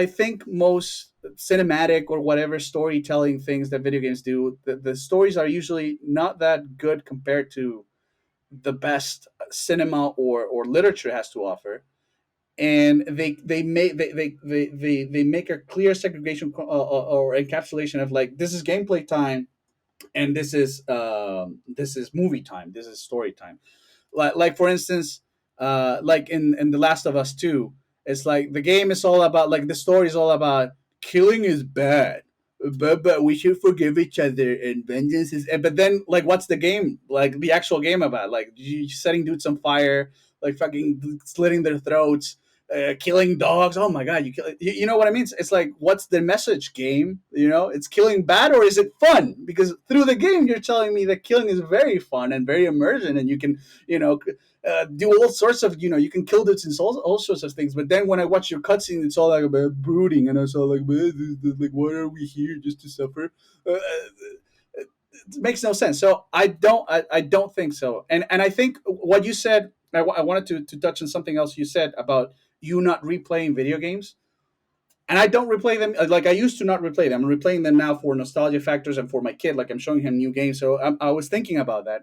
think most cinematic or whatever storytelling things that video games do, the stories are usually not that good compared to the best cinema or literature has to offer. And they make a clear segregation, or encapsulation of like, this is gameplay time, and this is movie time, this is story time. Like for instance, like in The Last of Us 2, it's like the game is all about, like the story is all about killing is bad, but we should forgive each other, and vengeance is. But then, like, what's the game? Like the actual game about? Like you setting dudes on fire, like fucking slitting their throats, killing dogs. Oh my god, you know what I mean? It's like, what's the message, game? You know, it's killing bad or is it fun? Because through the game, you're telling me that killing is very fun and very immersion, and you can, you know, do all sorts of, you know, you can kill dudes and all sorts of things. But then when I watch your cutscene, it's all like about brooding, and it's all like, like, why are we here, just to suffer? It makes no sense. So I don't think so. And I think what you said, I wanted to touch on something else you said about you not replaying video games. And I don't replay them like I used to not replay them. I'm replaying them now for nostalgia factors and for my kid. Like I'm showing him new games. So I was thinking about that,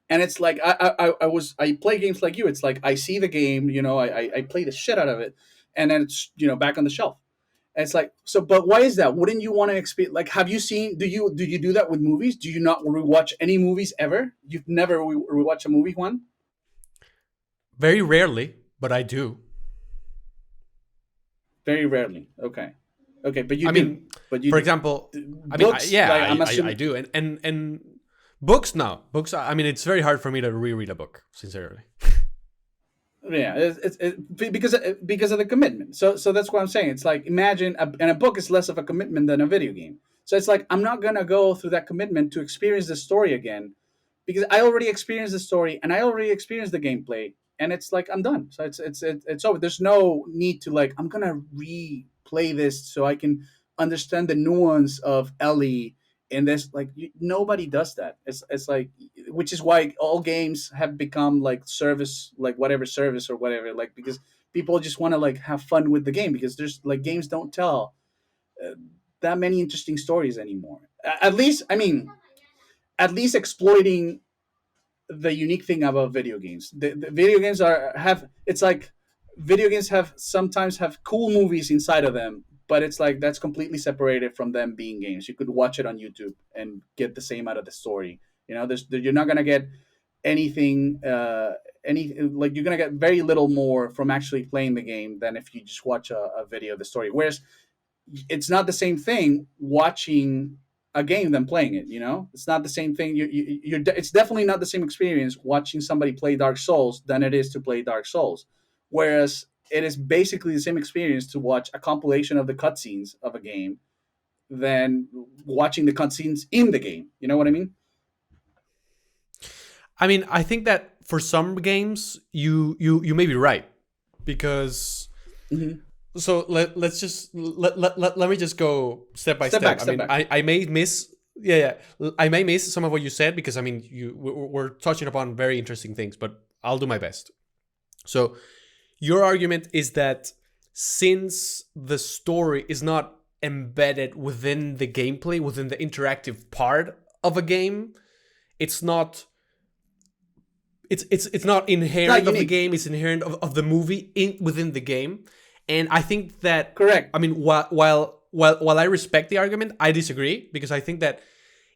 and it's like I play games like you. It's like I see the game, you know, I play the shit out of it, and then it's, you know, back on the shelf. And it's like, so, but why is that? Wouldn't you want to experience? Like, have you seen? Do you do that with movies? Do you not rewatch any movies ever? You've never rewatch a movie, Juan? Very rarely, but I do. Very rarely. Okay, okay, but you I do. mean, But you for do. example, Books, yeah, like, I'm I assuming. do, and books. No, books. I mean, it's very hard for me to reread a book, sincerely. Yeah, because of the commitment. So that's what I'm saying. It's like, imagine and a book is less of a commitment than a video game. So it's like, I'm not gonna go through that commitment to experience the story again, because I already experienced the story and I already experienced the gameplay, and it's like, I'm done. So it's over. There's no need to, like, I'm gonna replay this so I can understand the nuance of Ellie in this. Like, nobody does that. It's like, which is why all games have become like service, like whatever service or whatever, like, because people just want to like have fun with the game, because there's like, games don't tell uh, that many interesting stories anymore. At least, I mean, at least exploiting the unique thing about video games. The video games are have it's like, video games have sometimes have cool movies inside of them, but it's like that's completely separated from them being games. You could watch it on YouTube and get the same out of the story. You know, you're not gonna get anything, like, you're gonna get very little more from actually playing the game than if you just watch a video of the story. Whereas it's not the same thing watching a game than playing it. You know, it's not the same thing. It's definitely not the same experience watching somebody play Dark Souls than it is to play Dark Souls. Whereas it is basically the same experience to watch a compilation of the cutscenes of a game than watching the cutscenes in the game. You know what I mean? I mean, I think that for some games, you may be right, because Mm-hmm. so let's just let me just go step by Step back. step. I Step mean, back. I may miss, I may miss some of what you said, because I mean, we're touching upon very interesting things, but I'll do my best. So your argument is that since the story is not embedded within the gameplay, within the interactive part of a game, it's not it's not It's not inherent of the unique. game, it's inherent of the movie within the game. And I think that, Correct. I mean, while I respect the argument, I disagree, because I think that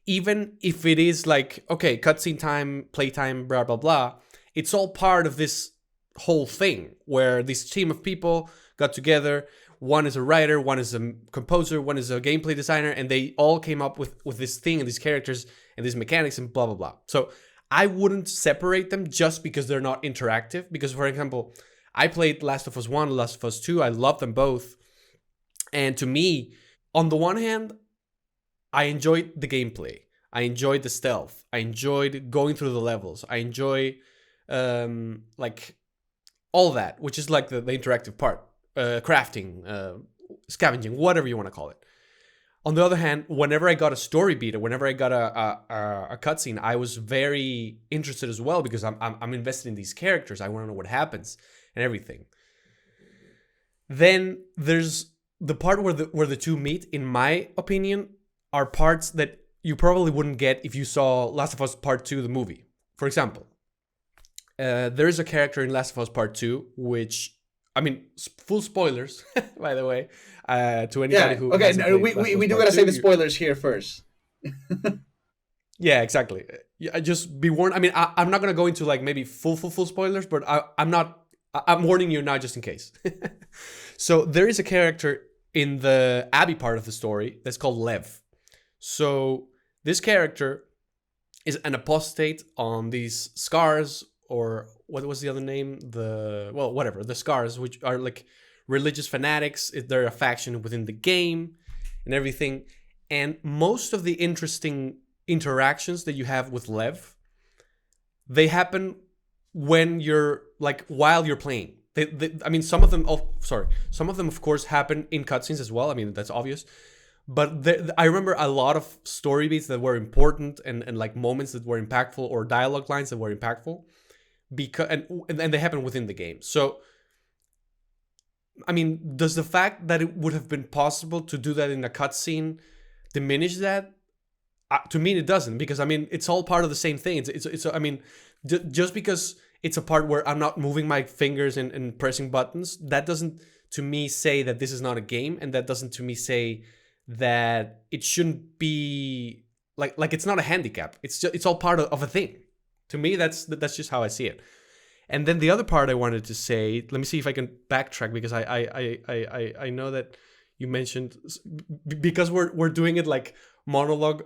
even if it is like, okay, cutscene time, playtime, blah blah blah, it's all part of this whole thing where this team of people got together. One is a writer, one is a composer, one is a gameplay designer, and they all came up with this thing and these characters and these mechanics and blah blah blah. So I wouldn't separate them just because they're not interactive. Because, for example, I played Last of Us 1, Last of Us 2. I love them both. And to me, on the one hand, I enjoyed the gameplay. I enjoyed the stealth. I enjoyed going through the levels. I enjoy like all that, which is like the interactive part, crafting, scavenging, whatever you want to call it. On the other hand, whenever I got a story beat or whenever I got a cutscene, I was very interested as well, because I'm invested in these characters. I want to know what happens and everything. Then there's the part where the two meet. In my opinion, are parts that you probably wouldn't get if you saw Last of Us Part 2, the movie. For example, there is a character in Last of Us Part 2, which, I mean, full spoilers, by the way, to anybody Yeah. who Okay. hasn't No, played Last of Us we do Part gotta say 2. the spoilers here first. Yeah, exactly. Yeah, just be warned. I mean, I'm not gonna go into like maybe full spoilers, but I'm not. I'm warning you now, just in case. So there is a character in the Abby part of the story that's called Lev. So this character is an apostate on these scars, or what was the other name? The, well, whatever, the scars, which are like religious fanatics. They're a faction within the game and everything. And most of the interesting interactions that you have with Lev, they happen when you're like while you're playing. I mean, some of them. Oh, sorry. Some of them, of course, happen in cutscenes as well. I mean, that's obvious. But I remember a lot of story beats that were important, and like moments that were impactful, or dialogue lines that were impactful, because and they happen within the game. So I mean, does the fact that it would have been possible to do that in a cutscene diminish that? To me, it doesn't, because I mean, it's all part of the same thing. It's I mean, just because it's a part where I'm not moving my fingers and pressing buttons, that doesn't to me say that this is not a game, and that doesn't to me say that it shouldn't be like it's not a handicap. It's all part of a thing. To me, that's just how I see it. And then the other part I wanted to say, let me see if I can backtrack, because I know that you mentioned, because we're doing it like monologue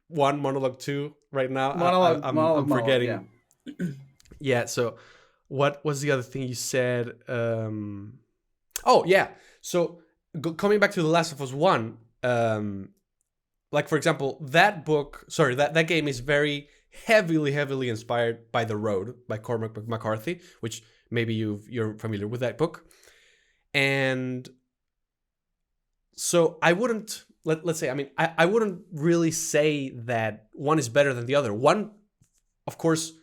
one, monologue two right now. I'm forgetting. Yeah. Yeah. So what was the other thing you said? Oh yeah. So coming back to The Last of Us One, like for example, that book, sorry, that game is very heavily inspired by The Road by Cormac McCarthy, which maybe you're familiar with that book. And so I wouldn't let's say, I mean, I wouldn't really say that one is better than the other. One, of course,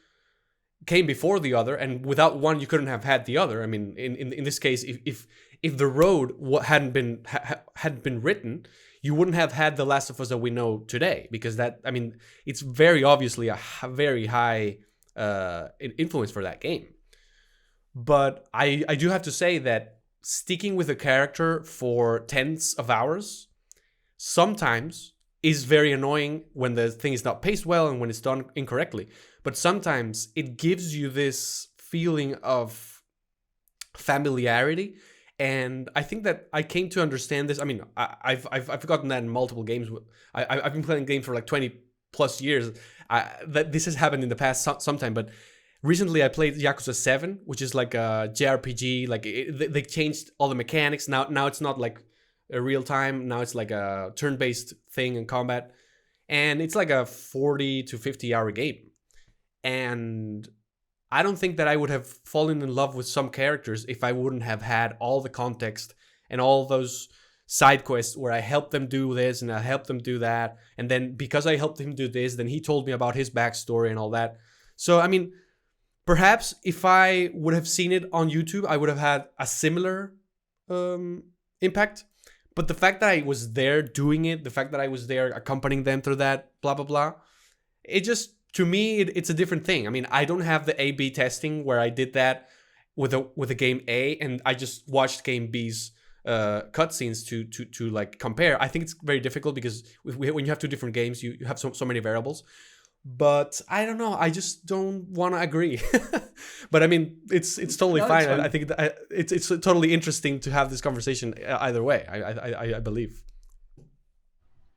came before the other, and without one you couldn't have had the other. I mean, in this case, if The Road hadn't been written, you wouldn't have had The Last of Us that we know today, because that, I mean, it's very obviously a very high influence for that game. But I do have to say that sticking with a character for tens of hours sometimes is very annoying when the thing is not paced well and when it's done incorrectly. But sometimes it gives you this feeling of familiarity. And I think that I came to understand this. I mean, I've gotten that in multiple games. I've been playing games for like 20 plus years. That this has happened in the past sometime, but recently I played Yakuza 7, which is like a JRPG. Like they changed all the mechanics. Now it's not like a real time. Now it's like a turn-based thing in combat. And it's like a 40 to 50 hour game. And I don't think that I would have fallen in love with some characters if I wouldn't have had all the context and all those side quests where I helped them do this and I helped them do that. And then because I helped him do this, then he told me about his backstory and all that. So, I mean, perhaps if I would have seen it on YouTube, I would have had a similar impact. But the fact that I was there doing it, the fact that I was there accompanying them through that, blah, blah, blah, it just, to me, it's a different thing. I mean, I don't have the A/B testing where I did that with a game A and I just watched game B's cutscenes to like compare. I think it's very difficult because when you have two different games, you have so many variables. But I don't know. I just don't want to agree. But I mean, it's totally No, fine. it's fine. I think it's totally interesting to have this conversation either way. I believe.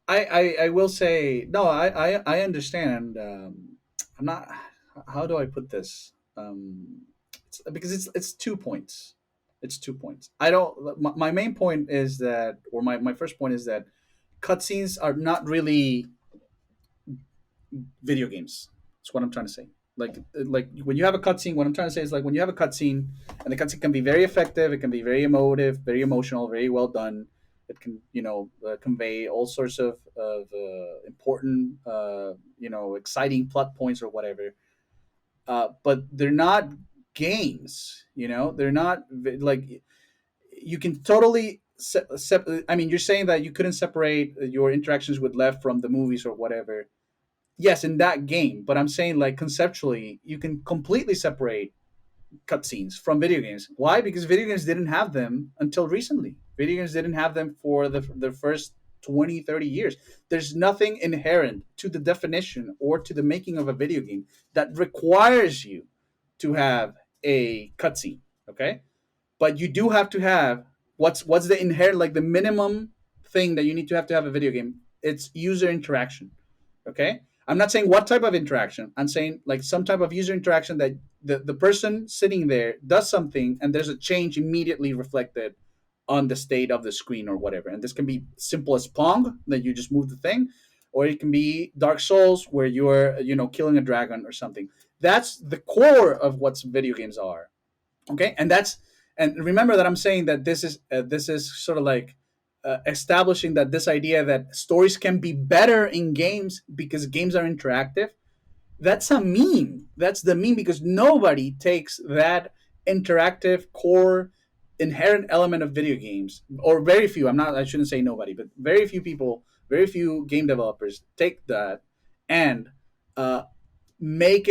I will say no. I understand. I'm not. How do I put this? Because it's 2 points. It's 2 points. I don't. My main point is that, or my first point is that cutscenes are not really video games. That's what I'm trying to say. Like when you have a cutscene, what I'm trying to say is like when you have a cutscene, and the cutscene can be very effective, it can be very emotive, very emotional, very well done. It can convey all sorts of important exciting plot points or whatever. But they're not games. They're not like you can totally. I mean, you're saying that you couldn't separate your interactions with Lev from the movies or whatever. Yes, in that game, but I'm saying like conceptually you can completely separate cutscenes from video games. Why? Because video games didn't have them until recently. Video games didn't have them for the first 20, 30 years. There's nothing inherent to the definition or to the making of a video game that requires you to have a cutscene. Okay, but you do have to have what's the inherent, like the minimum thing that you need to have a video game? It's user interaction. Okay, I'm not saying what type of interaction. I'm saying like some type of user interaction that the person sitting there does something and there's a change immediately reflected on the state of the screen or whatever. And this can be simple as Pong, that you just move the thing, or it can be Dark Souls where you're, killing a dragon or something. That's the core of what video games are. Okay, and remember that I'm saying that this is sort of like establishing that this idea that stories can be better in games because games are interactive. That's a meme. That's the meme because nobody takes that interactive core inherent element of video games, or very few. I shouldn't say nobody, but very few people, very few game developers take that and uh, make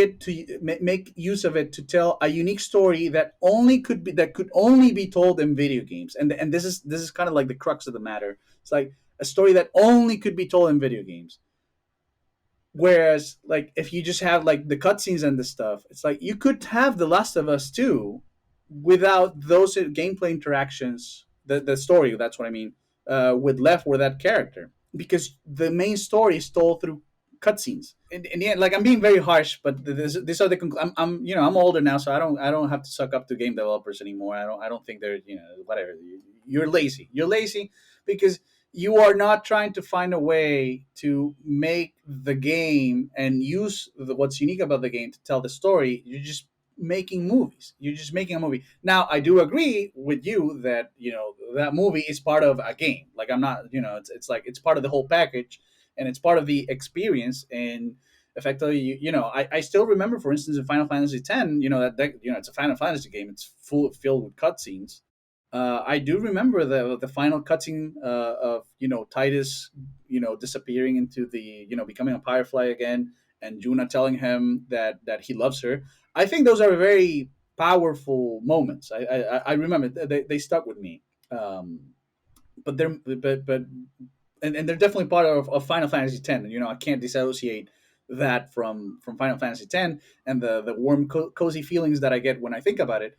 use of it to tell a unique story that could only be told in video games. And this is kind of like the crux of the matter. It's like a story that only could be told in video games. Whereas, like, if you just have like the cutscenes and the stuff, it's like you could have The Last of Us too, without those gameplay interactions. The story, that's what I mean, with left with that character, because the main story is told through cutscenes. In the end, like I'm being very harsh, but these are the I'm older now, so I don't have to suck up to game developers anymore. I don't think they're whatever. You're lazy. You're lazy because you are not trying to find a way to make the game and use what's unique about the game to tell the story. You're just making movies. You're just making a movie. Now, I do agree with you that that movie is part of a game. Like I'm not, it's like it's part of the whole package, and it's part of the experience. And effectively, I still remember, for instance, in Final Fantasy X, it's a Final Fantasy game. It's filled with cutscenes. I do remember the final cutscene of Titus disappearing into the becoming a firefly again, and Juna telling him that he loves her. I think those are very powerful moments. I remember they stuck with me. But they're but and they're definitely part of Final Fantasy X. I can't dissociate that from Final Fantasy X and the warm cozy feelings that I get when I think about it.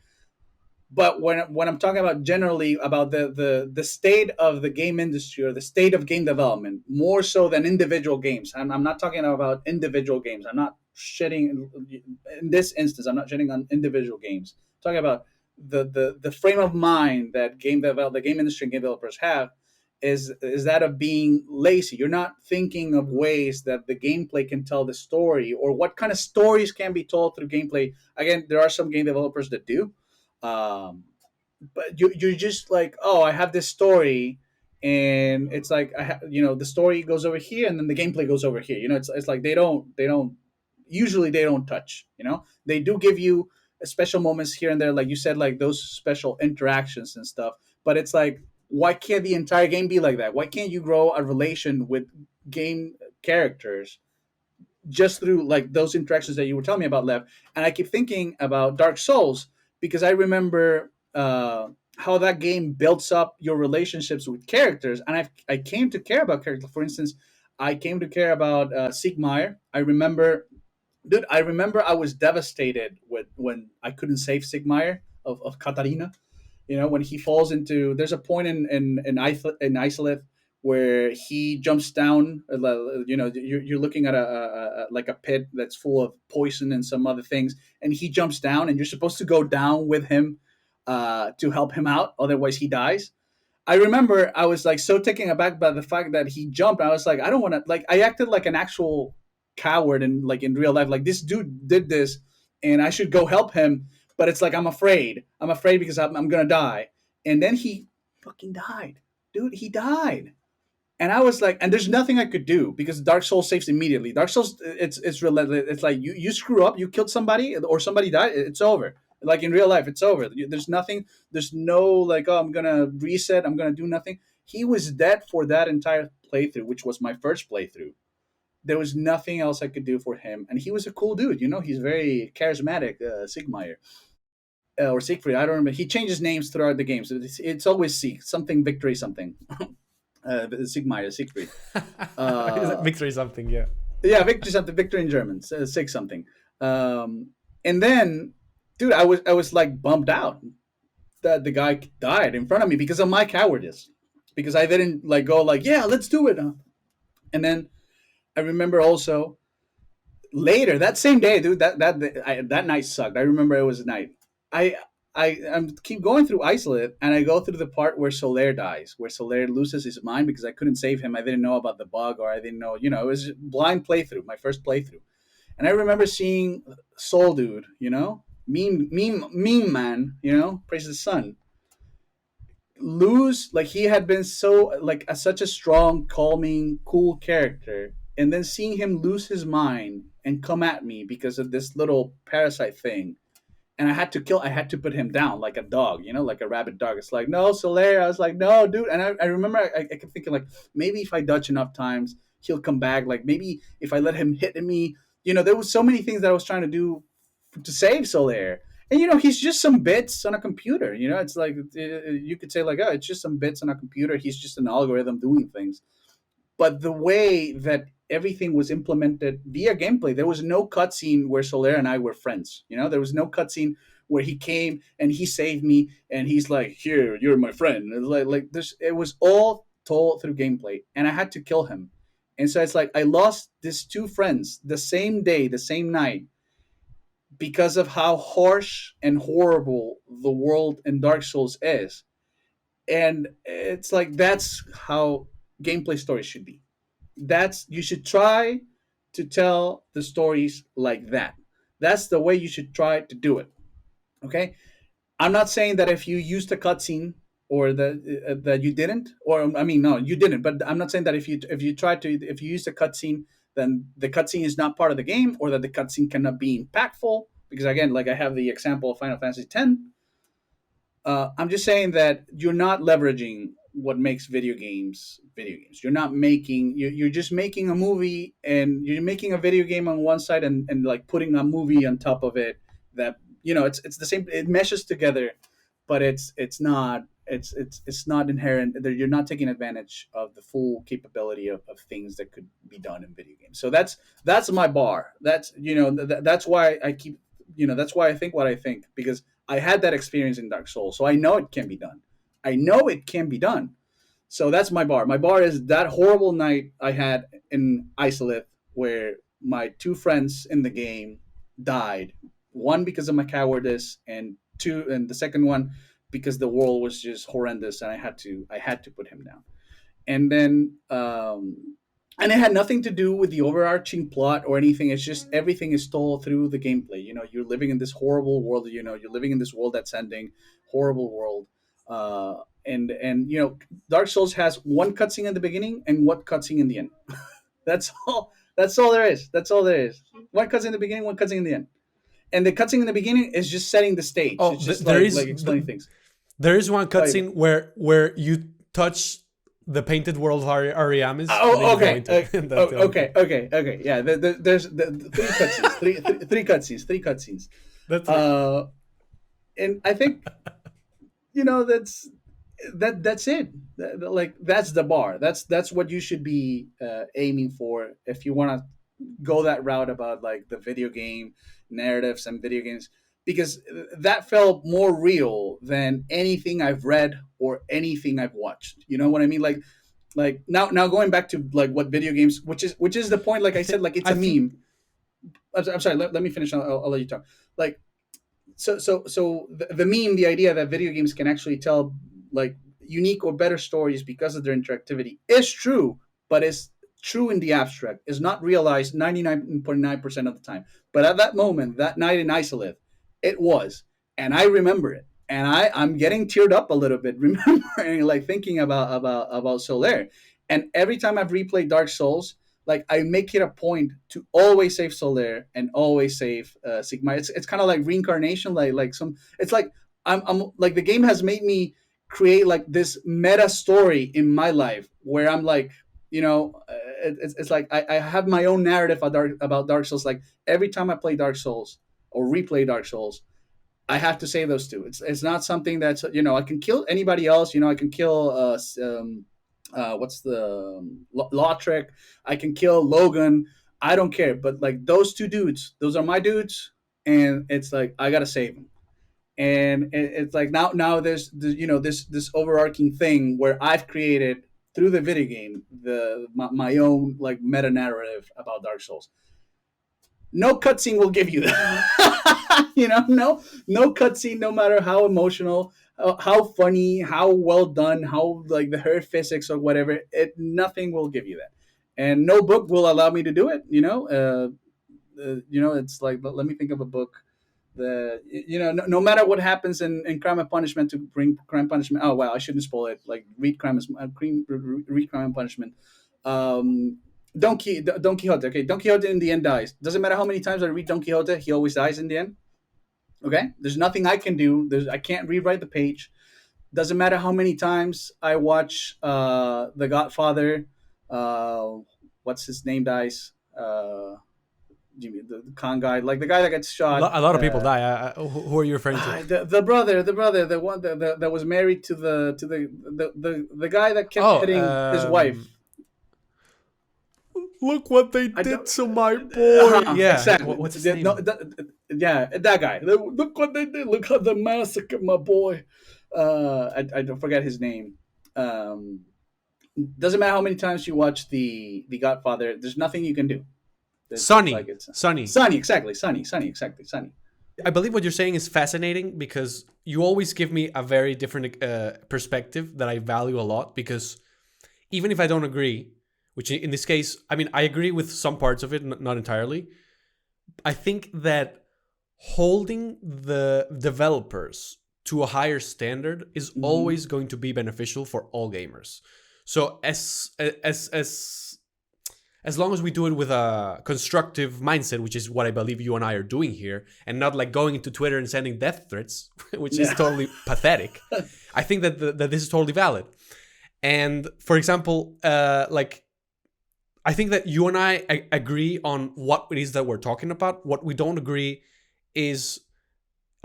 But when I'm talking about generally about the state of the game industry or the state of game development, more so than individual games, I'm not talking about individual games. I'm not shitting in this instance. I'm not shitting on individual games. I'm talking about the frame of mind that the game industry and game developers have is that of being lazy. You're not thinking of ways that the gameplay can tell the story, or what kind of stories can be told through gameplay. Again, there are some game developers that do, um, but you're just like, oh, I have this story, and it's like the story goes over here, and then the gameplay goes over here. It's like they don't usually they don't touch. They do give you special moments here and there, like you said, like those special interactions and stuff. But it's like, why can't the entire game be like that? Why can't you grow a relation with game characters just through like those interactions that you were telling me about, Lev? And I keep thinking about Dark Souls because I remember how that game builds up your relationships with characters, and I came to care about characters. For instance, I came to care about Sigmire. I remember I was devastated when I couldn't save Sigmire of Katarina. When he falls into, there's a point in Isolith where he jumps down. You're looking at like a pit that's full of poison and some other things, and he jumps down, and you're supposed to go down with him to help him out, otherwise he dies. I remember I was like so taken aback by the fact that he jumped. I was like, I don't want to, like, I acted like an actual coward and like in real life, like this dude did this and I should go help him. But it's like, I'm afraid. I'm afraid because I'm going to die. And then he fucking died. Dude, he died. And I was like, and there's nothing I could do because Dark Souls saves immediately. Dark Souls, it's relentless. It's like you screw up, you killed somebody, or somebody died, it's over. Like in real life, it's over. There's nothing. There's no like, oh, I'm gonna reset. I'm gonna do nothing. He was dead for that entire playthrough, which was my first playthrough. There was nothing else I could do for him, and he was a cool dude. He's very charismatic, Sigmire. Or Siegfried, I don't remember. He changes names throughout the games. It's always Sieg, something victory, something. Siegmeier, Siegfried. Uh, Victory something, yeah. yeah, victory something, victory in German, Sig something. And then, dude, I was like bummed out. that the guy died in front of me because of my cowardice, because I didn't like go like, yeah, let's do it. And then I remember also later that same day, dude, that night sucked. I remember it was a night. I I keep going through Isolate, and I go through the part where Soler dies, where Soler loses his mind because I couldn't save him. I didn't know about the bug, or I didn't know, it was blind playthrough, my first playthrough. And I remember seeing Soul Dude, meme man, praise the sun, lose, like he had been so like such a strong, calming, cool character, and then seeing him lose his mind and come at me because of this little parasite thing, and I had to put him down like a dog, like a rabid dog. It's like, no, Soler. I was like, no, dude. And I remember I kept thinking like, maybe if I dodge enough times, he'll come back. Like maybe if I let him hit me, there was so many things that I was trying to do to save Soler. And he's just some bits on a computer. It's like you could say like, oh, it's just some bits on a computer. He's just an algorithm doing things. But the way that everything was implemented via gameplay, there was no cutscene where Soler and I were friends. There was no cutscene where he came and he saved me and he's like, "Here, you're my friend." It's like this. It was all told through gameplay, and I had to kill him. And so it's like I lost these two friends the same day, the same night, because of how harsh and horrible the world in Dark Souls is. And it's like that's how gameplay stories should be. That's You should try to tell the stories like that. That's the way you should try to do it. Okay, I'm not saying that if you used a cutscene or that you didn't, or I mean, no, you didn't. But I'm not saying that if you used a cutscene, then the cutscene is not part of the game, or that the cutscene cannot be impactful. Because again, like I have the example of Final Fantasy X, I'm just saying that you're not leveraging what makes video games. You're not making you're just making a movie, and you're making a video game on one side, and like putting a movie on top of it, that it's the same, it meshes together, but it's not inherent. You're not taking advantage of the full capability of things that could be done in video games. So that's my bar. That's why I keep, that's why I think what I think, because I had that experience in Dark Souls, so I know it can be done. I know it can be done. So that's my bar. My bar is that horrible night I had in Isolith, where my two friends in the game died. One because of my cowardice, and the second one because the world was just horrendous, and I had to put him down. And then and it had nothing to do with the overarching plot or anything. It's just everything is told through the gameplay. You're living in this horrible world. You're living in this world that's ending, horrible world. And Dark Souls has one cutscene in the beginning and one cutscene in the end. That's all. That's all there is. That's all there is. One cutscene in the beginning, one cutscene in the end. And the cutscene in the beginning is just setting the stage. Oh, It's just there like is explaining things. there is one Like, cutscene where you touch the painted world of Ariamis, and then oh, you go okay. into and that's the only thing. Okay. Yeah, there's three cutscenes, three cutscenes. That's it. And I think that's it. Like that's the bar. That's what you should be aiming for if you want to go that route about like the video game narratives and video games, because that felt more real than anything I've read or anything I've watched. You know what I mean? Like now going back to like what video games, which is the point. Like I said, like it's I a think meme. I'm sorry. Let me finish. I'll let you talk. Like so the meme, the idea that video games can actually tell like unique or better stories because of their interactivity is true, but it's true in the abstract, is not realized 99.9% of the time. But at that moment, that night in Isolith, it was. And I remember it. And I'm getting teared up a little bit remembering, like thinking about Soler. And every time I've replayed Dark Souls, like I make it a point to always save Soler and always save Sigma. It's kind of like reincarnation, it's like I'm like the game has made me create like this meta story in my life where I'm like, it's like I have my own narrative about Dark Souls. Like every time I play Dark Souls or replay Dark Souls, I have to say those two. It's not something that's, I can kill anybody else. I can kill what's the Lautrec. I can kill Logan. I don't care. But like those two dudes, those are my dudes, and it's like I gotta save them. And it's like now there's this overarching thing where I've created through the video game my own like meta narrative about Dark Souls. No cutscene will give you that. No cutscene, no matter how emotional, how funny, how well done, how like the her physics or whatever. Nothing will give you that, and no book will allow me to do it. It's like, let me think of a book. No matter what happens in Crime and Punishment to bring Crime Punishment. Oh wow, I shouldn't spoil it. Like read read Crime and Punishment. Um, Don Quixote. Okay, Don Quixote in the end dies. Doesn't matter how many times I read Don Quixote, he always dies in the end. Okay, there's nothing I can do. I can't rewrite the page. Doesn't matter how many times I watch The Godfather. Uh, what's his name dies? The con guy, like the guy that gets shot. A lot of people die. Who are you referring to? The brother, the one that was married to the guy that kept hitting his wife. Look what they did to my boy. Yeah, exactly. What's his name? That guy. Look what they did. Look how they massacred my boy. I don't forget his name. Doesn't matter how many times you watch the Godfather. There's nothing you can do. Sonny. Exactly. Sonny. I believe what you're saying is fascinating because you always give me a very different perspective that I value a lot. Because even if I don't agree, which in this case, I mean, I agree with some parts of it, not entirely. I think that holding the developers to a higher standard is always going to be beneficial for all gamers. So as long as we do it with a constructive mindset, which is what I believe you and I are doing here, and not like going into Twitter and sending death threats, which is totally pathetic, I think that this is totally valid. And for example, I think that you and I agree on what it is that we're talking about. What we don't agree is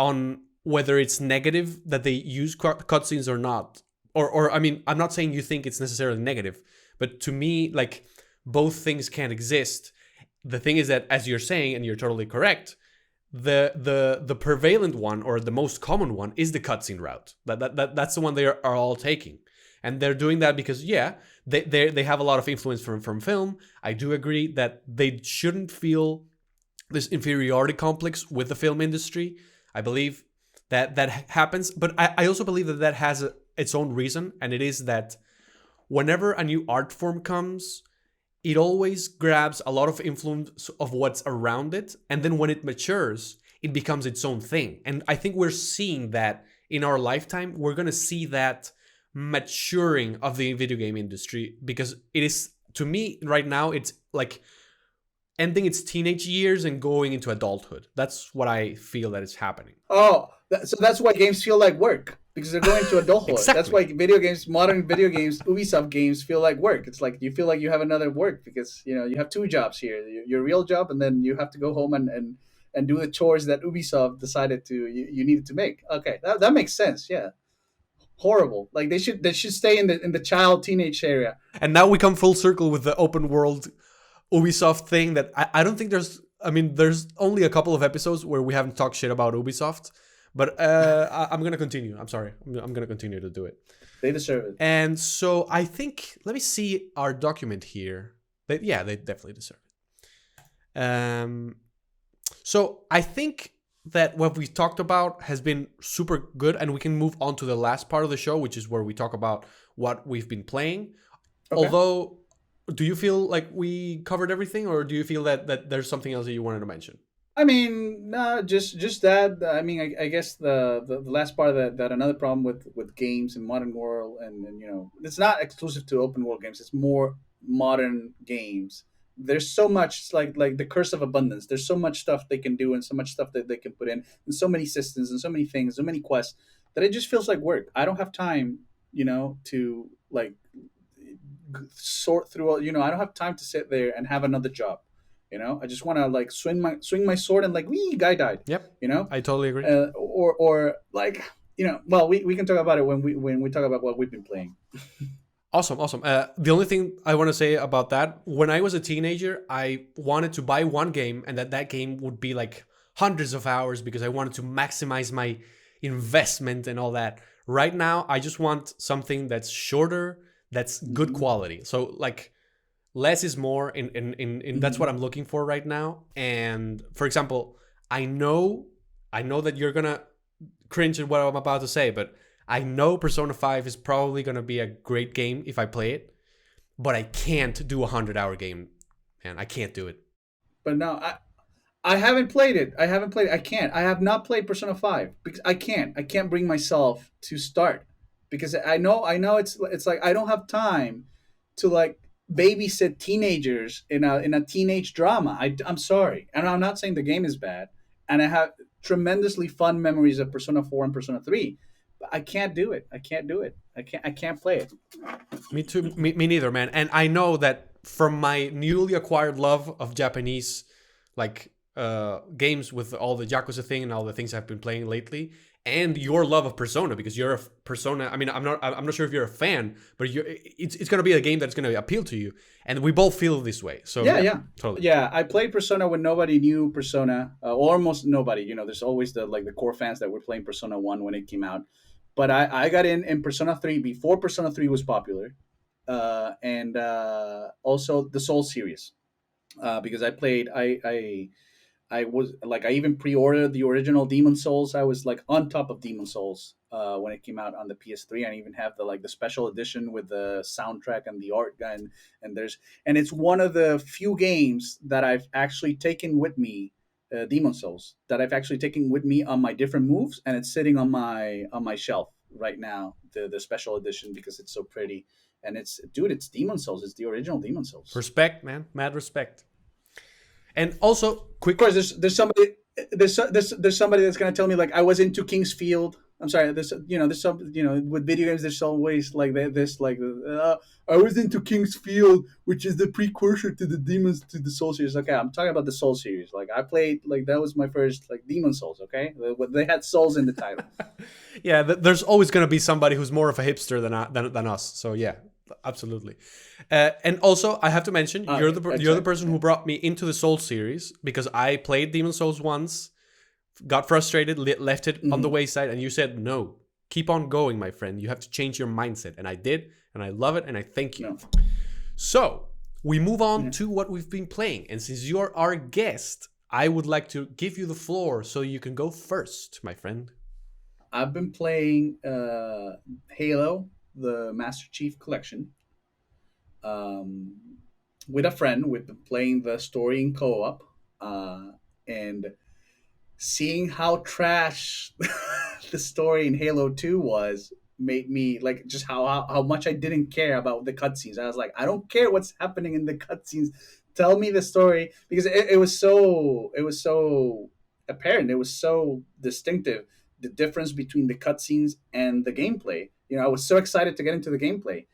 on whether it's negative that they use cutscenes or not. Or I mean, I'm not saying you think it's necessarily negative, but to me, like, both things can exist. The thing is that, as you're saying, and you're totally correct, the prevalent one or the most common one is the cutscene route. That's the one they are all taking, and they're doing that because they have a lot of influence from film. I do agree that they shouldn't feel this inferiority complex with the film industry. I believe that happens, but I also believe that has its own reason, and it is that whenever a new art form comes, it always grabs a lot of influence of what's around it, and then when it matures, it becomes its own thing. And I think we're seeing that in our lifetime. We're going to see that maturing of the video game industry, because it is, to me right now, it's like ending its teenage years and going into adulthood. That's what I feel that is happening. Oh, so that's why games feel like work, because they're going to adulthood. Exactly. That's why modern video games, Ubisoft games feel like work. It's like you feel like you have another work because you have two jobs here: your real job, and then you have to go home and do the chores that Ubisoft decided you needed to make. Okay, that makes sense. Yeah, horrible. Like they should stay in the child teenage area. And now we come full circle with the open world Ubisoft thing that I don't think there's only a couple of episodes where we haven't talked shit about Ubisoft. But I'm going to continue. I'm sorry. I'm going to continue to do it. They deserve it. And so I think, let me see our document here. They definitely deserve it. So I think that what we talked about has been super good, and we can move on to the last part of the show, which is where we talk about what we've been playing. Okay. Although, do you feel like we covered everything, or do you feel that there's something else that you wanted to mention? I mean, no, just that. I mean, I guess the last part of that another problem with games in modern world, and it's not exclusive to open world games. It's more modern games. There's so much like the curse of abundance. There's so much stuff they can do, and so much stuff that they can put in, and so many systems, and so many things, so many quests that it just feels like work. I don't have time, to like sort through. I don't have time to sit there and have another job. I just want to like swing my sword and like, wee, guy died. Yep. I totally agree. Or like, well, we can talk about it when we talk about what we've been playing. Awesome. The only thing I want to say about that, when I was a teenager, I wanted to buy one game, and that game would be like hundreds of hours, because I wanted to maximize my investment and all that. Right now, I just want something that's shorter, that's good Mm-hmm. quality. So like less is more in that's what Mm-hmm. I'm looking for right now. And for example, I know I know that you're gonna cringe at what I'm about to say, but I know Persona 5 is probably gonna be a great game if I play it, but I can't do a 100-hour game, man. I can't do it. But no, I haven't played it. I haven't played it. I can't. I have not played Persona 5 because I can't. I can't bring myself to start because I know it's like I don't have time to like babysit teenagers in a teenage drama. I'm sorry. And I'm not saying the game is bad. And I have tremendously fun memories of Persona 4 and Persona 3. But I can't do it. I can't do it. I can't play it. Me too. Me neither, man. And I know that from my newly acquired love of Japanese, like games with all the Yakuza thing and all the things I've been playing lately, and your love of Persona because you're a Persona. I mean, I'm not sure if you're a fan, but it's gonna be a game that's gonna appeal to you, and we both feel this way. So Yeah, yeah, yeah, totally. yeah. I played Persona when nobody knew Persona, or almost nobody. There's always the core fans that were playing Persona 1 when it came out. But I got in Persona 3 before Persona 3 was popular, and also the Soul series, because I was like I even pre-ordered the original Demon Souls. I was like on top of Demon Souls when it came out on the PS3. I even have the special edition with the soundtrack and the art gun. And it's one of the few games that I've actually taken with me, Demon Souls, that I've actually taken with me on my different moves, and it's sitting on my shelf right now. The special edition because it's so pretty, and it's Demon Souls. It's the original Demon Souls. Respect, man. Mad respect. And also, Of quick. course, there's somebody that's gonna tell me like I was into King's Field. I'm sorry. There's some with video games. There's always like this like I was into King's Field, which is the precursor to the Soul series. Okay, I'm talking about the Soul series. Like I played like that was my first like Demon Souls. Okay, they had souls in the title. Yeah, there's always going to be somebody who's more of a hipster than us. So yeah, absolutely. And also, I have to mention you're the Exactly. person who brought me into the Souls series because I played Demon Souls once, got frustrated, left it on the Mm-hmm. wayside, and you said no, keep on going, my friend. You have to change your mindset, and I did, and I love it, and I thank you. No. So we move on Yeah. to what we've been playing, and since you're our guest, I would like to give you the floor so you can go first, my friend. I've been playing Halo, the Master Chief Collection, um, with a friend. We've been playing the story in co-op, and seeing how trash the story in Halo 2 was made me like just how much I didn't care about the cutscenes. I was like, I don't care what's happening in the cutscenes. Tell me the story because it was so apparent. It was so distinctive the difference between the cutscenes and the gameplay. I was so excited to get into the gameplay,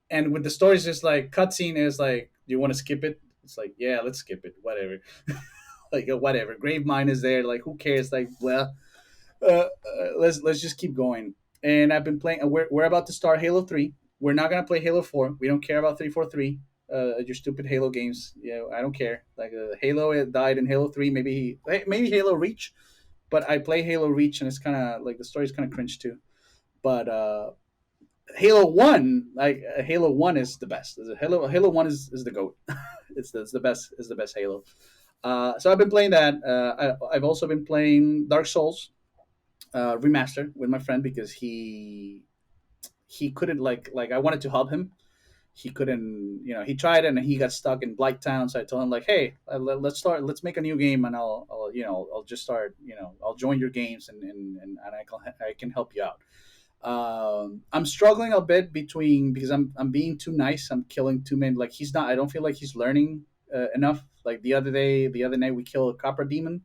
and with the story, it's just like cutscene is like, do you want to skip it? It's like, yeah, let's skip it. Whatever. Like whatever. Grave mine is there. Like who cares? Like let's just keep going. And I've been playing. We're about to start Halo 3. We're not gonna play Halo 4. We don't care about 343. Your stupid Halo games. I don't care. Like Halo died in Halo 3. Maybe Halo Reach, but I play Halo Reach and it's kind of like the story's kind of cringe too. But Halo 1, like Halo 1 is the best. Halo 1 is the goat. It's the best Halo. So I've been playing that. I've also been playing Dark Souls remaster with my friend because he couldn't like I wanted to help him. He couldn't, he tried and he got stuck in Blight Town. So I told him like, hey, let's make a new game and I'll just start, I'll join your games and I can help you out. I'm struggling a bit between because I'm being too nice. I'm killing too many. Like he's not. I don't feel like he's learning enough. Like the other night we killed a copper demon,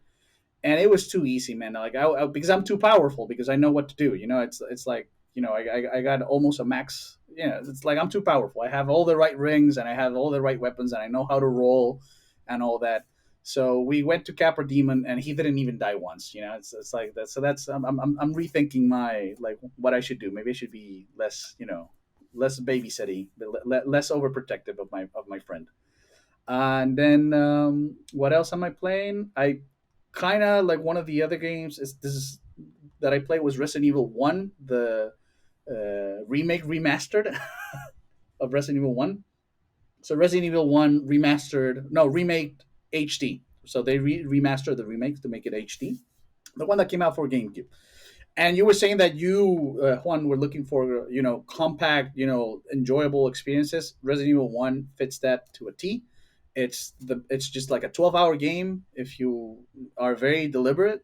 and it was too easy, man. Like because I'm too powerful because I know what to do. It's like I got almost a max. It's like I'm too powerful. I have all the right rings and I have all the right weapons and I know how to roll and all that. So we went to Capra Demon and he didn't even die once. It's like that. So that's I'm rethinking my like what I should do. Maybe I should be less less babysitty, less overprotective of my friend. And then what else am I playing? I kind of like one of the other games is this is that I played was Resident Evil One, the remake remastered of Resident Evil One. So Resident Evil One remastered, no remake HD. So they remastered the remakes to make it HD. The one that came out for GameCube. And you were saying that you, Juan, were looking for compact, enjoyable experiences. Resident Evil One fits that to a T. It's just like a 12-hour game if you are very deliberate.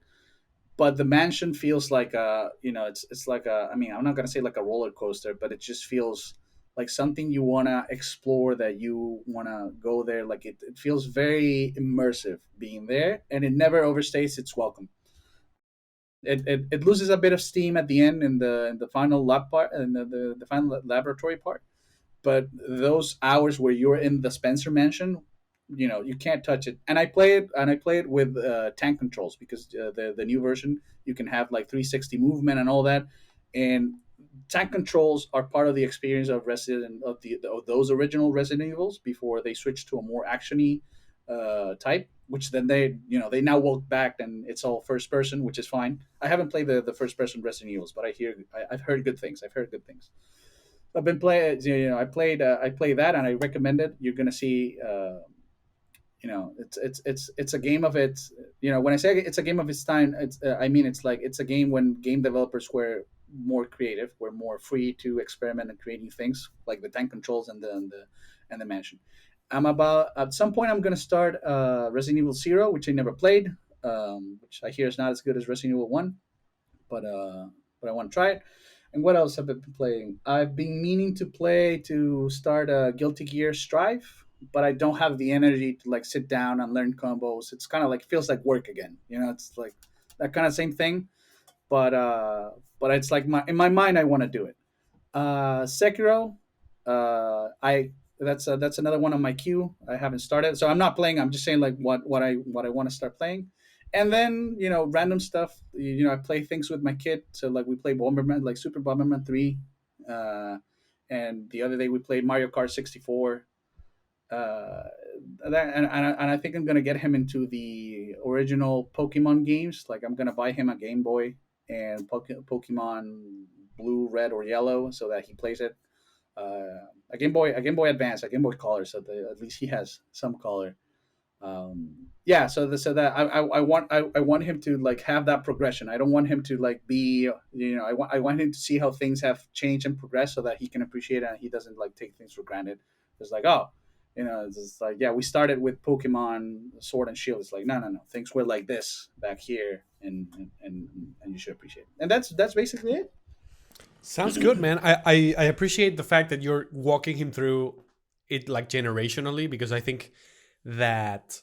But the mansion feels like it's like a, I mean, I'm not gonna say like a roller coaster, but it just feels like something you wanna explore, that you wanna go there. Like it feels very immersive being there, and it never overstays its welcome. It loses a bit of steam at the end in the final lab part, and the final laboratory part. But those hours where you're in the Spencer Mansion, you can't touch it. And I play it with tank controls, because the new version, you can have like 360 movement and all that. And tank controls are part of the experience of Resident of those original Resident Evils before they switched to a more actiony type. Which then they now walk back and it's all first person, which is fine. I haven't played the first person Resident Evils, but I've heard good things. I've heard good things. I've been playing. I played that, and I recommend it. You're gonna see. It's a game of its. When I say it's a game of its time, I mean it's a game when game developers were more creative, were more free to experiment and creating things like the tank controls and the mansion. I'm about at some point I'm gonna start Resident Evil Zero, which I never played, which I hear is not as good as Resident Evil One, but uh, but I want to try it. And what else have I been playing? I've been meaning to start Guilty Gear Strive, but I don't have the energy to like sit down and learn combos. It's kind of like feels like work again. It's like that kind of same thing, but it's like in my mind I want to do it. Sekiro, I that's another one on my queue. I haven't started, so I'm not playing. I'm just saying like what I want to start playing. And then random stuff. I play things with my kid. So like we play Bomberman, like Super Bomberman 3, uh, and the other day we played Mario Kart 64. Uh, and I think I'm gonna get him into the original Pokemon games. Like I'm gonna buy him a Game Boy and Pokemon Blue, Red, or Yellow, so that he plays it. A Game Boy Advance, a Game Boy Color, so that at least he has some color. Yeah, so that I want him to like have that progression. I don't want him to like be I want him to see how things have changed and progressed, so that he can appreciate it and he doesn't like take things for granted. It's like, oh, it's just like, yeah, we started with Pokemon Sword and Shield. It's like, no, things were like this back here, and you should appreciate it. And that's basically it. Sounds good, man. I appreciate the fact that you're walking him through it like generationally, because I think that,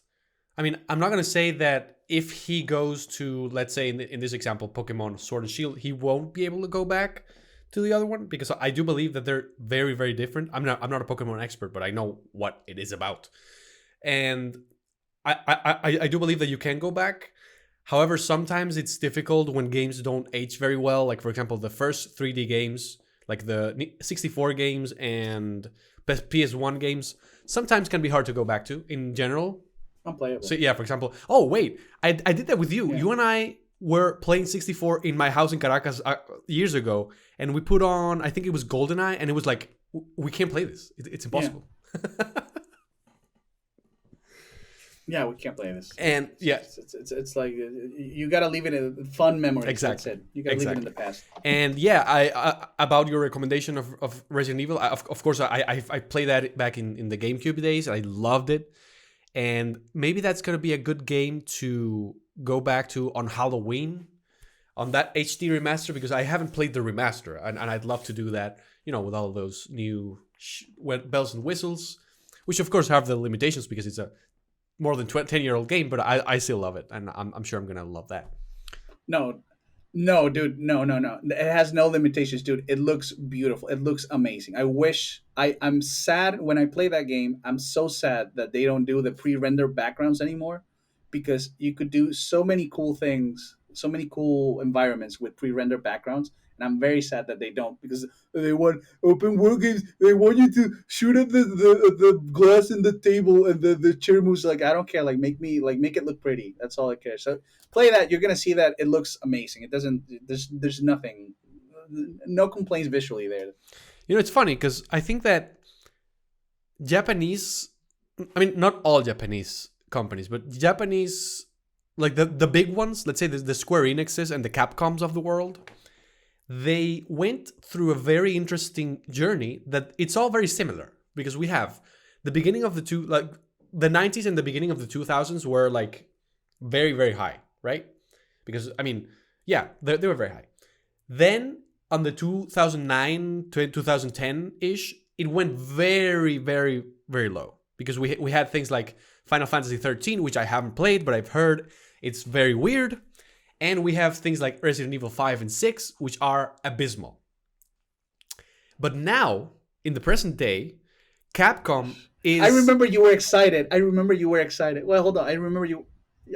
I mean, I'm not going to say that if he goes to, let's say in this example, Pokemon Sword and Shield, he won't be able to go back to the other one, because I do believe that they're very, very different. I'm not a Pokemon expert, but I know what it is about. And I do believe that you can go back. However, sometimes it's difficult when games don't age very well. Like, for example, the first 3D games, like the 64 games and PS1 games, sometimes can be hard to go back to in general. Unplayable. So, yeah, for example, oh, wait, I did that with you. Yeah. You and I were playing 64 in my house in Caracas years ago, and we put on, I think it was GoldenEye, and it was like, we can't play this. It's impossible. Yeah. Yeah, we can't play this. And yeah, it's like you got to leave it in fun memories. Exactly. That's it. You got to leave it in the past. And yeah, I about your recommendation of Resident Evil, of course, I played that back in the GameCube days. I loved it. And maybe that's going to be a good game to go back to on Halloween, on that HD remaster, because I haven't played the remaster. And I'd love to do that, with all those new bells and whistles, which of course have the limitations because it's a more than 10-year-old game, but I still love it, and I'm sure I'm gonna love that. No, dude, no. It has no limitations, dude. It looks beautiful. It looks amazing. I'm sad when I play that game. I'm so sad that they don't do the pre-render backgrounds anymore, because you could do so many cool things, so many cool environments with pre-render backgrounds, and and I'm very sad that they don't, because they want open world games. They want you to shoot at the glass in the table, and the chair moves. Like, I don't care. Like, make it look pretty. That's all I care. So play that. You're gonna see that it looks amazing. It doesn't. There's nothing. No complaints visually there. You know, it's funny because I think that Japanese, I mean, not all Japanese companies, but Japanese, like the big ones, let's say the Square Enixes and the Capcoms of the world, they went through a very interesting journey that it's all very similar, because we have the beginning of the 90s and the beginning of the 2000s were like very, very high, right? Because, I mean, yeah, they were very high. Then on the 2009 to 2010-ish, it went very, very, very low, because we had things like Final Fantasy 13, which I haven't played, but I've heard it's very weird. And we have things like Resident Evil 5 and 6, which are abysmal. But now, in the present day, Capcom is... I remember you were excited. Well, hold on. I remember you...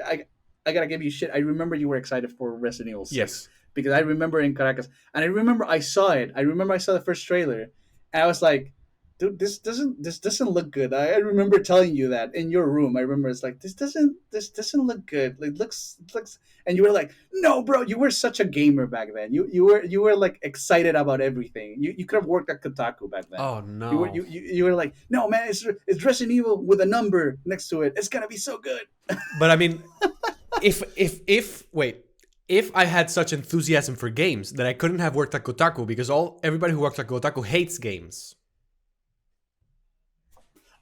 I gotta give you shit. I remember you were excited for Resident Evil 6. Yes. Because I remember in Caracas. And I remember I saw it. I remember I saw the first trailer. And I was like, dude, this doesn't look good. I remember telling you that in your room. I remember it's like, this doesn't look good. Like, looks, and you were like, no, bro, you were such a gamer back then. You were like excited about everything. You could have worked at Kotaku back then. Oh no. You were like, no, man, it's Resident Evil with a number next to it. It's gonna be so good. But I mean, if I had such enthusiasm for games, that I couldn't have worked at Kotaku, because everybody who works at Kotaku hates games.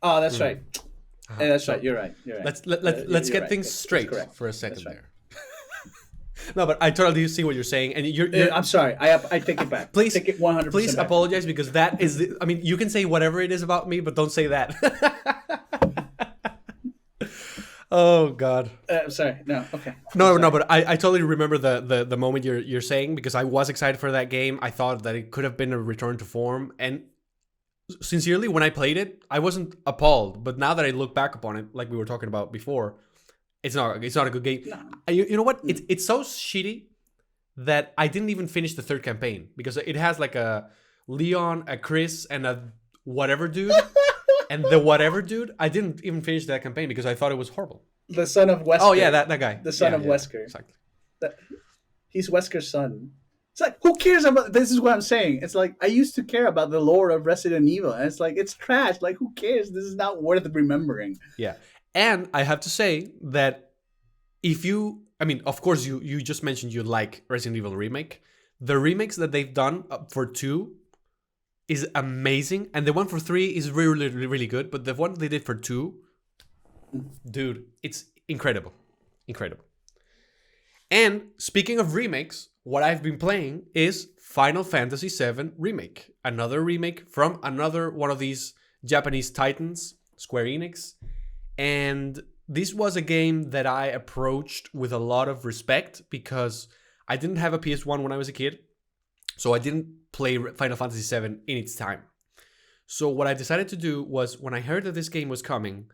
Oh, that's right. Yeah, that's right. You're right. Let's get things straight for a second there. No, but I totally see what you're saying, and I'm sorry. I take it back. Please take it 100%. Please back. Apologize, because that is. I mean, you can say whatever it is about me, but don't say that. Oh God. I'm sorry. No. Okay. No. But I totally remember the moment you're saying, because I was excited for that game. I thought that it could have been a return to form, and sincerely, when I played it, I wasn't appalled. But now that I look back upon it, like we were talking about before, it's not a good game. No. You know what? It's so shitty that I didn't even finish the third campaign, because it has like a Leon, a Chris, and a whatever dude. And the whatever dude, I didn't even finish that campaign because I thought it was horrible. The son of Wesker. Oh yeah, that guy. The son of Wesker. Exactly. He's Wesker's son. It's like, who cares about... This is what I'm saying. It's like, I used to care about the lore of Resident Evil. And it's like, it's trash. Like, who cares? This is not worth remembering. Yeah. And I have to say that if you... I mean, of course, you just mentioned you like Resident Evil Remake. The remakes that they've done for 2 is amazing. And the one for 3 is really, really, really good. But the one they did for 2... Dude, it's incredible. Incredible. And speaking of remakes, what I've been playing is Final Fantasy VII Remake. Another remake from another one of these Japanese titans, Square Enix. And this was a game that I approached with a lot of respect, because I didn't have a PS1 when I was a kid. So I didn't play Final Fantasy VII in its time. So what I decided to do was, when I heard that this game was coming,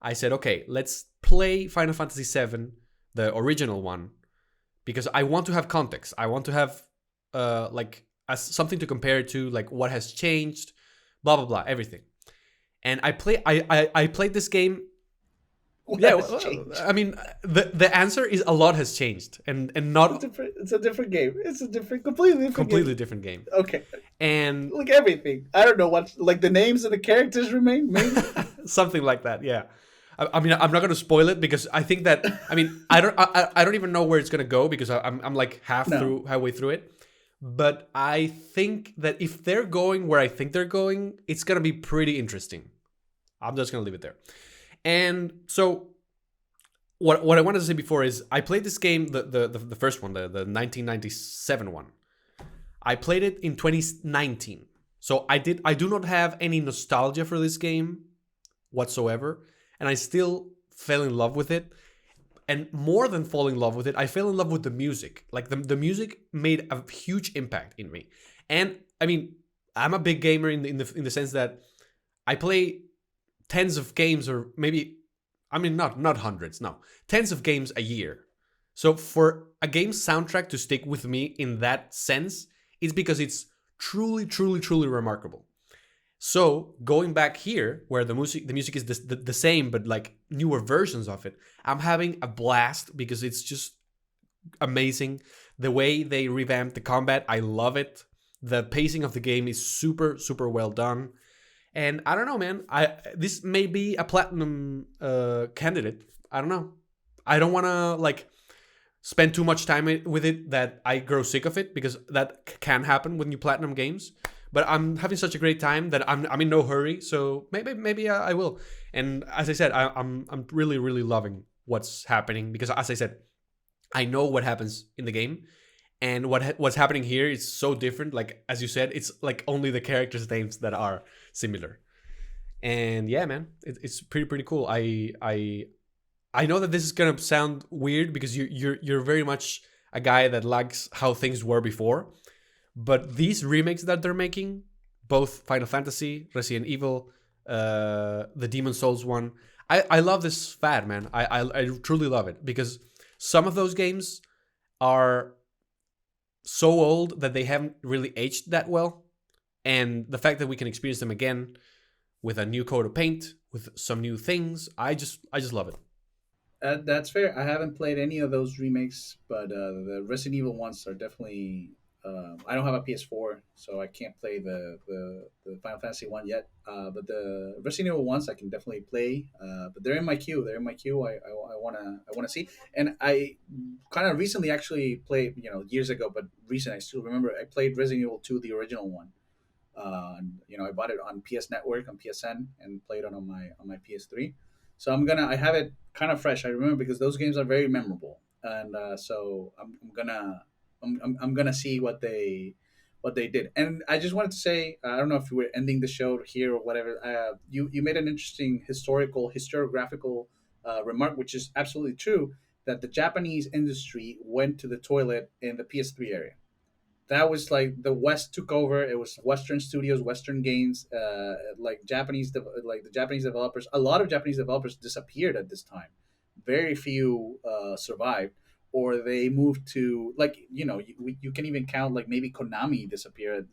I said, okay, let's play Final Fantasy VII, the original one, because I want to have context. I want to have something to compare it to, like what has changed, blah blah blah, everything. And I played this game. I mean, the answer is a lot has changed, and not. It's a different game. It's a completely different game. Okay. And like everything, I don't know what, like the names of the characters remain, maybe something like that. Yeah. I mean, I'm not going to spoil it, because I think that, I mean, I don't even know where it's going to go, because I'm like halfway through it. But I think that if they're going where I think they're going, it's going to be pretty interesting. I'm just going to leave it there. And so what I wanted to say before is, I played this game, the first one, the 1997 one. I played it in 2019. So I do not have any nostalgia for this game whatsoever. And I still fell in love with it. And more than fall in love with it, I fell in love with the music. Like the music made a huge impact in me. And I mean, I'm a big gamer in the sense that I play tens of games, or maybe, I mean, not hundreds, no, tens of games a year. So for a game's soundtrack to stick with me in that sense it's because it's truly, truly, truly remarkable. So going back here, where the music is the same, but like newer versions of it, I'm having a blast because it's just amazing. The way they revamped the combat, I love it. The pacing of the game is super, super well done. And I don't know, man. This may be a platinum candidate. I don't know. I don't want to like spend too much time with it that I grow sick of it, because that can happen with new platinum games. But I'm having such a great time that I'm in no hurry. So maybe I will. And as I said, I'm really, really loving what's happening, because as I said, I know what happens in the game, and what's happening here is so different. Like as you said, it's like only the characters' names that are similar. And yeah, man, it's pretty cool. I know that this is gonna sound weird, because you're very much a guy that likes how things were before, but these remakes that they're making, both Final Fantasy, Resident Evil, the Demon Souls one, I love this fad, man. I truly love it, because some of those games are so old that they haven't really aged that well, and the fact that we can experience them again with a new coat of paint, with some new things, I just love it. That's fair. I haven't played any of those remakes, but the Resident Evil ones are definitely. I don't have a PS4, so I can't play the Final Fantasy one yet. But the Resident Evil ones I can definitely play. But they're in my queue. They're in my queue. I wanna see. And I kind of recently actually played. Years ago, but recent. I still remember. I played Resident Evil 2, the original one. I bought it on PS Network on PSN and played it on my PS3. So I have it kind of fresh. I remember because those games are very memorable, and so I'm gonna see what they did. And I just wanted to say, I don't know if we're ending the show here or whatever. You made an interesting historiographical remark, which is absolutely true. That the Japanese industry went to the toilet in the PS3 area. That was like the West took over. It was Western studios, Western games, like like the Japanese developers. A lot of Japanese developers disappeared at this time. Very few survived, or they moved to like you can even count like maybe Konami disappeared.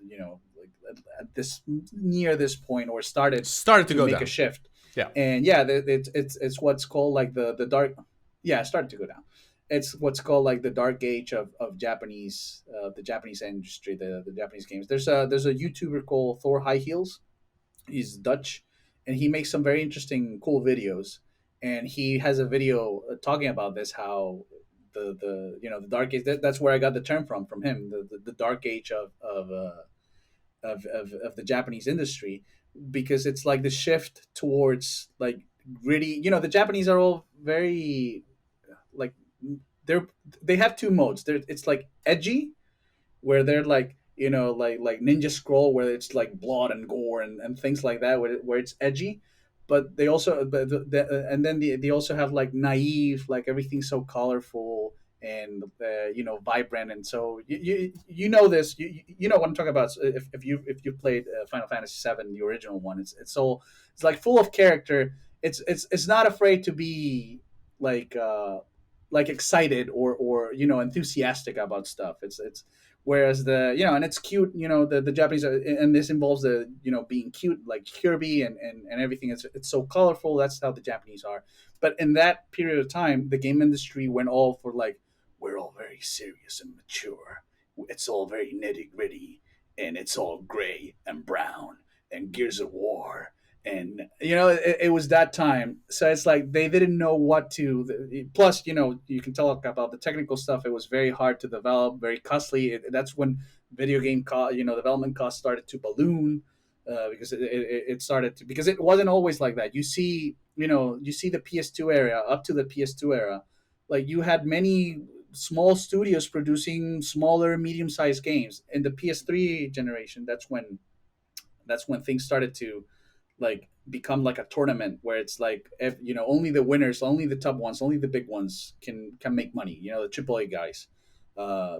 Like at this near this point, or started Started to to go make a down. shift. Yeah. And yeah, it's what's called like the dark. Yeah, it started to go down. It's what's called like the dark age of Japanese the Japanese industry, the Japanese games. There's a YouTuber called Thor High Heels. He's Dutch, and he makes some very interesting, cool videos. And he has a video talking about this, how the dark age. That's where I got the term from him. The dark age of the Japanese industry, because it's like the shift towards like gritty. The Japanese are all very like they're they have two modes. It's like edgy, where they're like like Ninja Scroll, where it's like blood and gore and things like that, where it's edgy. But they also and then they also have like naive, like everything's so colorful and vibrant. And so you know this, you know what I'm talking about. So if you played Final Fantasy 7, the original one, it's like full of character. It's not afraid to be like excited or enthusiastic about stuff. It's whereas and it's cute. The Japanese and this involves the being cute, like Kirby and everything. It's so colorful. That's how the Japanese are. But in that period of time, the game industry went all for like, we're all very serious and mature. It's all very nitty gritty, and it's all gray and brown and Gears of War. And it was that time, so it's like they didn't know what to. Plus, you can talk about the technical stuff. It was very hard to develop, very costly. That's when video game development costs started to balloon, because it started to, because it wasn't always like that. You see the PS2 era, up to the PS2 era, like you had many small studios producing smaller, medium-sized games. In the PS3 generation, that's when things started to like become like a tournament, where it's like, if, only the winners, only the top ones, only the big ones can make money, the AAA guys,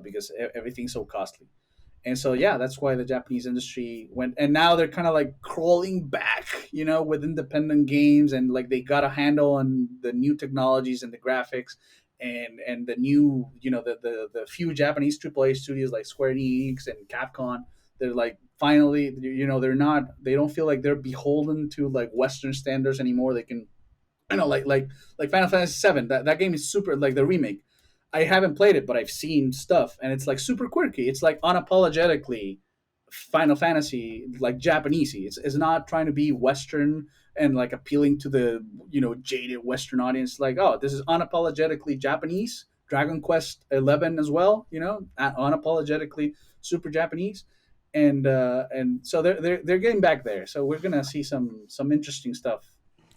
because everything's so costly. And so yeah, that's why the Japanese industry went, and now they're kind of like crawling back, with independent games, and like they got a handle on the new technologies and the graphics. and the new, the few Japanese AAA studios like Square Enix and Capcom, they're like finally, they don't feel like they're beholden to like Western standards anymore. They can, like Final Fantasy VII. That game is super, like the remake. I haven't played it, but I've seen stuff, and it's like super quirky. It's like unapologetically Final Fantasy, like Japanesey. It's not trying to be Western and like appealing to the jaded Western audience. Like, oh, this is unapologetically Japanese. Dragon Quest 11 as well. Unapologetically super Japanese, and so they're getting back there. So we're gonna see some interesting stuff.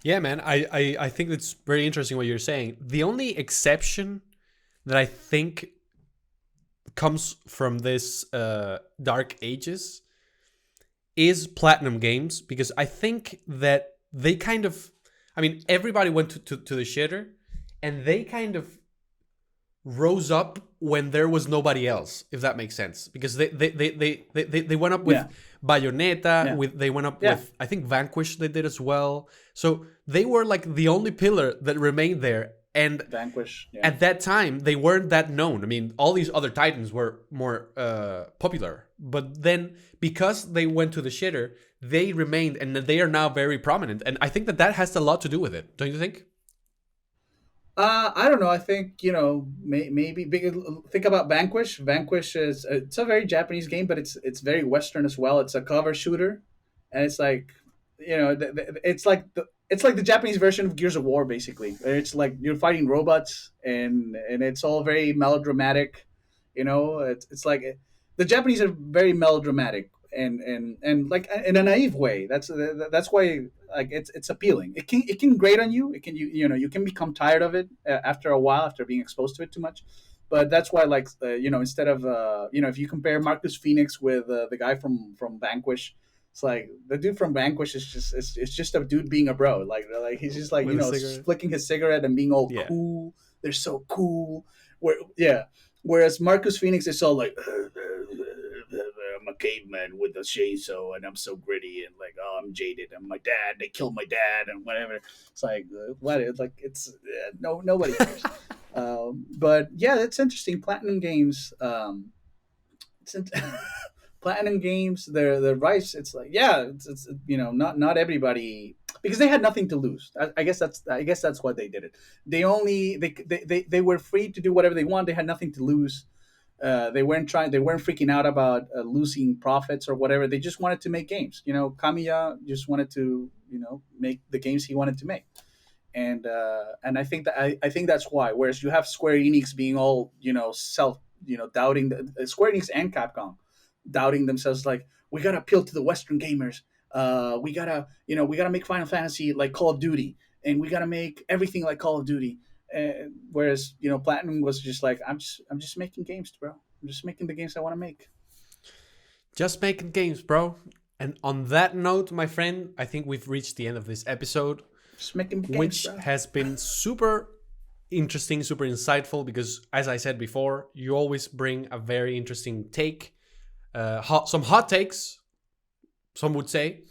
Yeah, man. I think it's very interesting what you're saying. The only exception that I think comes from this dark ages is Platinum Games, because I think that they kind of, I mean, everybody went to the shitter, and they kind of rose up when there was nobody else, if that makes sense, because they went up with Yeah. Bayonetta, Yeah. with they went up Yeah. with, I think, Vanquish they did as well. So they were like the only pillar that remained there, and Vanquish. Yeah. at that time they weren't that known. I mean, all these other titans were more popular, but then because they went to the shitter, they remained, and they are now very prominent, and I think that that has a lot to do with it, don't you think? I don't know. I think maybe think about Vanquish. Vanquish is, it's a very Japanese game, but it's very Western as well. It's a cover shooter, and it's like it's like the Japanese version of Gears of War, basically. It's like you're fighting robots, and it's all very melodramatic. It's like the Japanese are very melodramatic, and like in a naive way. That's why, like, it's appealing. It can grate on you. It can, you can become tired of it after a while, after being exposed to it too much. But that's why, like, instead of if you compare Marcus Phoenix with the guy from Vanquish, it's like the dude from Vanquish is just it's just a dude being a bro. Like he's just like, With a cigarette. flicking his cigarette and being all Yeah. cool. They're so cool. Yeah. Whereas Marcus Phoenix is all like, I'm a caveman with a chainsaw, and I'm so gritty, and like, oh, I'm jaded. And my dad, they killed my dad, and whatever. It's like, what? It's like, it's no, nobody cares. But yeah, it's interesting. Platinum Games. It's in- Platinum Games. Their rights. It's like, yeah, it's not everybody, because they had nothing to lose. I guess that's why they did it. They were free to do whatever they want. They had nothing to lose. They weren't freaking out about losing profits or whatever. They just wanted to make games. Kamiya just wanted to make the games he wanted to make. And I think that's why. Whereas you have Square Enix being all self doubting, Square Enix and Capcom doubting themselves, like, we gotta appeal to the Western gamers. We gotta make Final Fantasy like Call of Duty, and we gotta make everything like Call of Duty. Whereas Platinum was just like, I'm just making games, bro. I'm just making the games I want to make. Just making games, bro. And on that note, my friend, I think we've reached the end of this episode, Just making games, which bro. has been super interesting, super insightful, because, as I said before, you always bring a very interesting take. Some hot takes, some would say,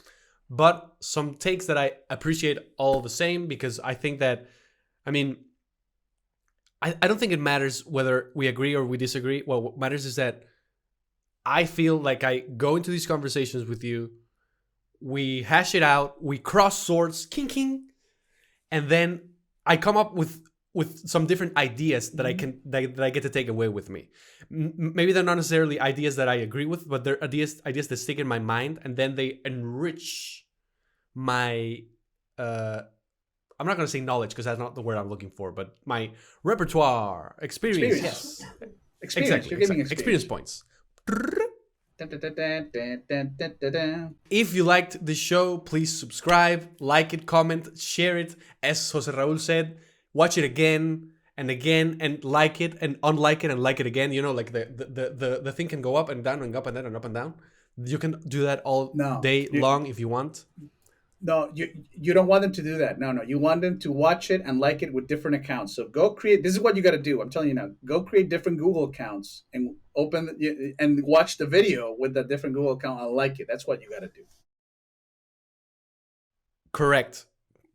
but some takes that I appreciate all the same, because I think that, I mean, I don't think it matters whether we agree or we disagree. Well, what matters is that I feel like I go into these conversations with you, we hash it out, we cross swords, king king, and then I come up with some different ideas that that I get to take away with me. Maybe they're not necessarily ideas that I agree with, but they're ideas that stick in my mind, and then they enrich my I'm not going to say knowledge, because that's not the word I'm looking for, but my repertoire, experience. Experience. Yes, Experience. exactly. You're giving Experience experience. points. Dun, dun, dun, dun, dun, dun, dun, dun, dun. If you liked the show, please subscribe, like it, comment, share it. As Jose Raul said, watch it again and like it and unlike it and like it again. Like the thing can go up and down and up and down and up and down. You can do that all No, day long if you want. no, you don't want them to do that. No, you want them to watch it and like it with different accounts. So go create. This is what you got to do. I'm telling you now. Go create different Google accounts and and watch the video with the different Google account and like it. That's what you got to do. Correct.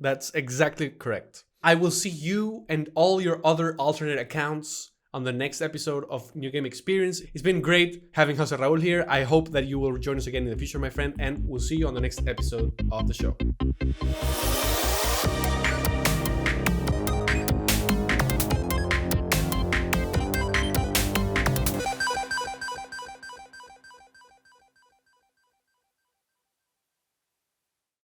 That's exactly correct. I will see you and all your other alternate accounts on the next episode of New Game Experience. It's been great having Jose Raul here. I hope that you will join us again in the future, my friend, and we'll see you on the next episode of the show.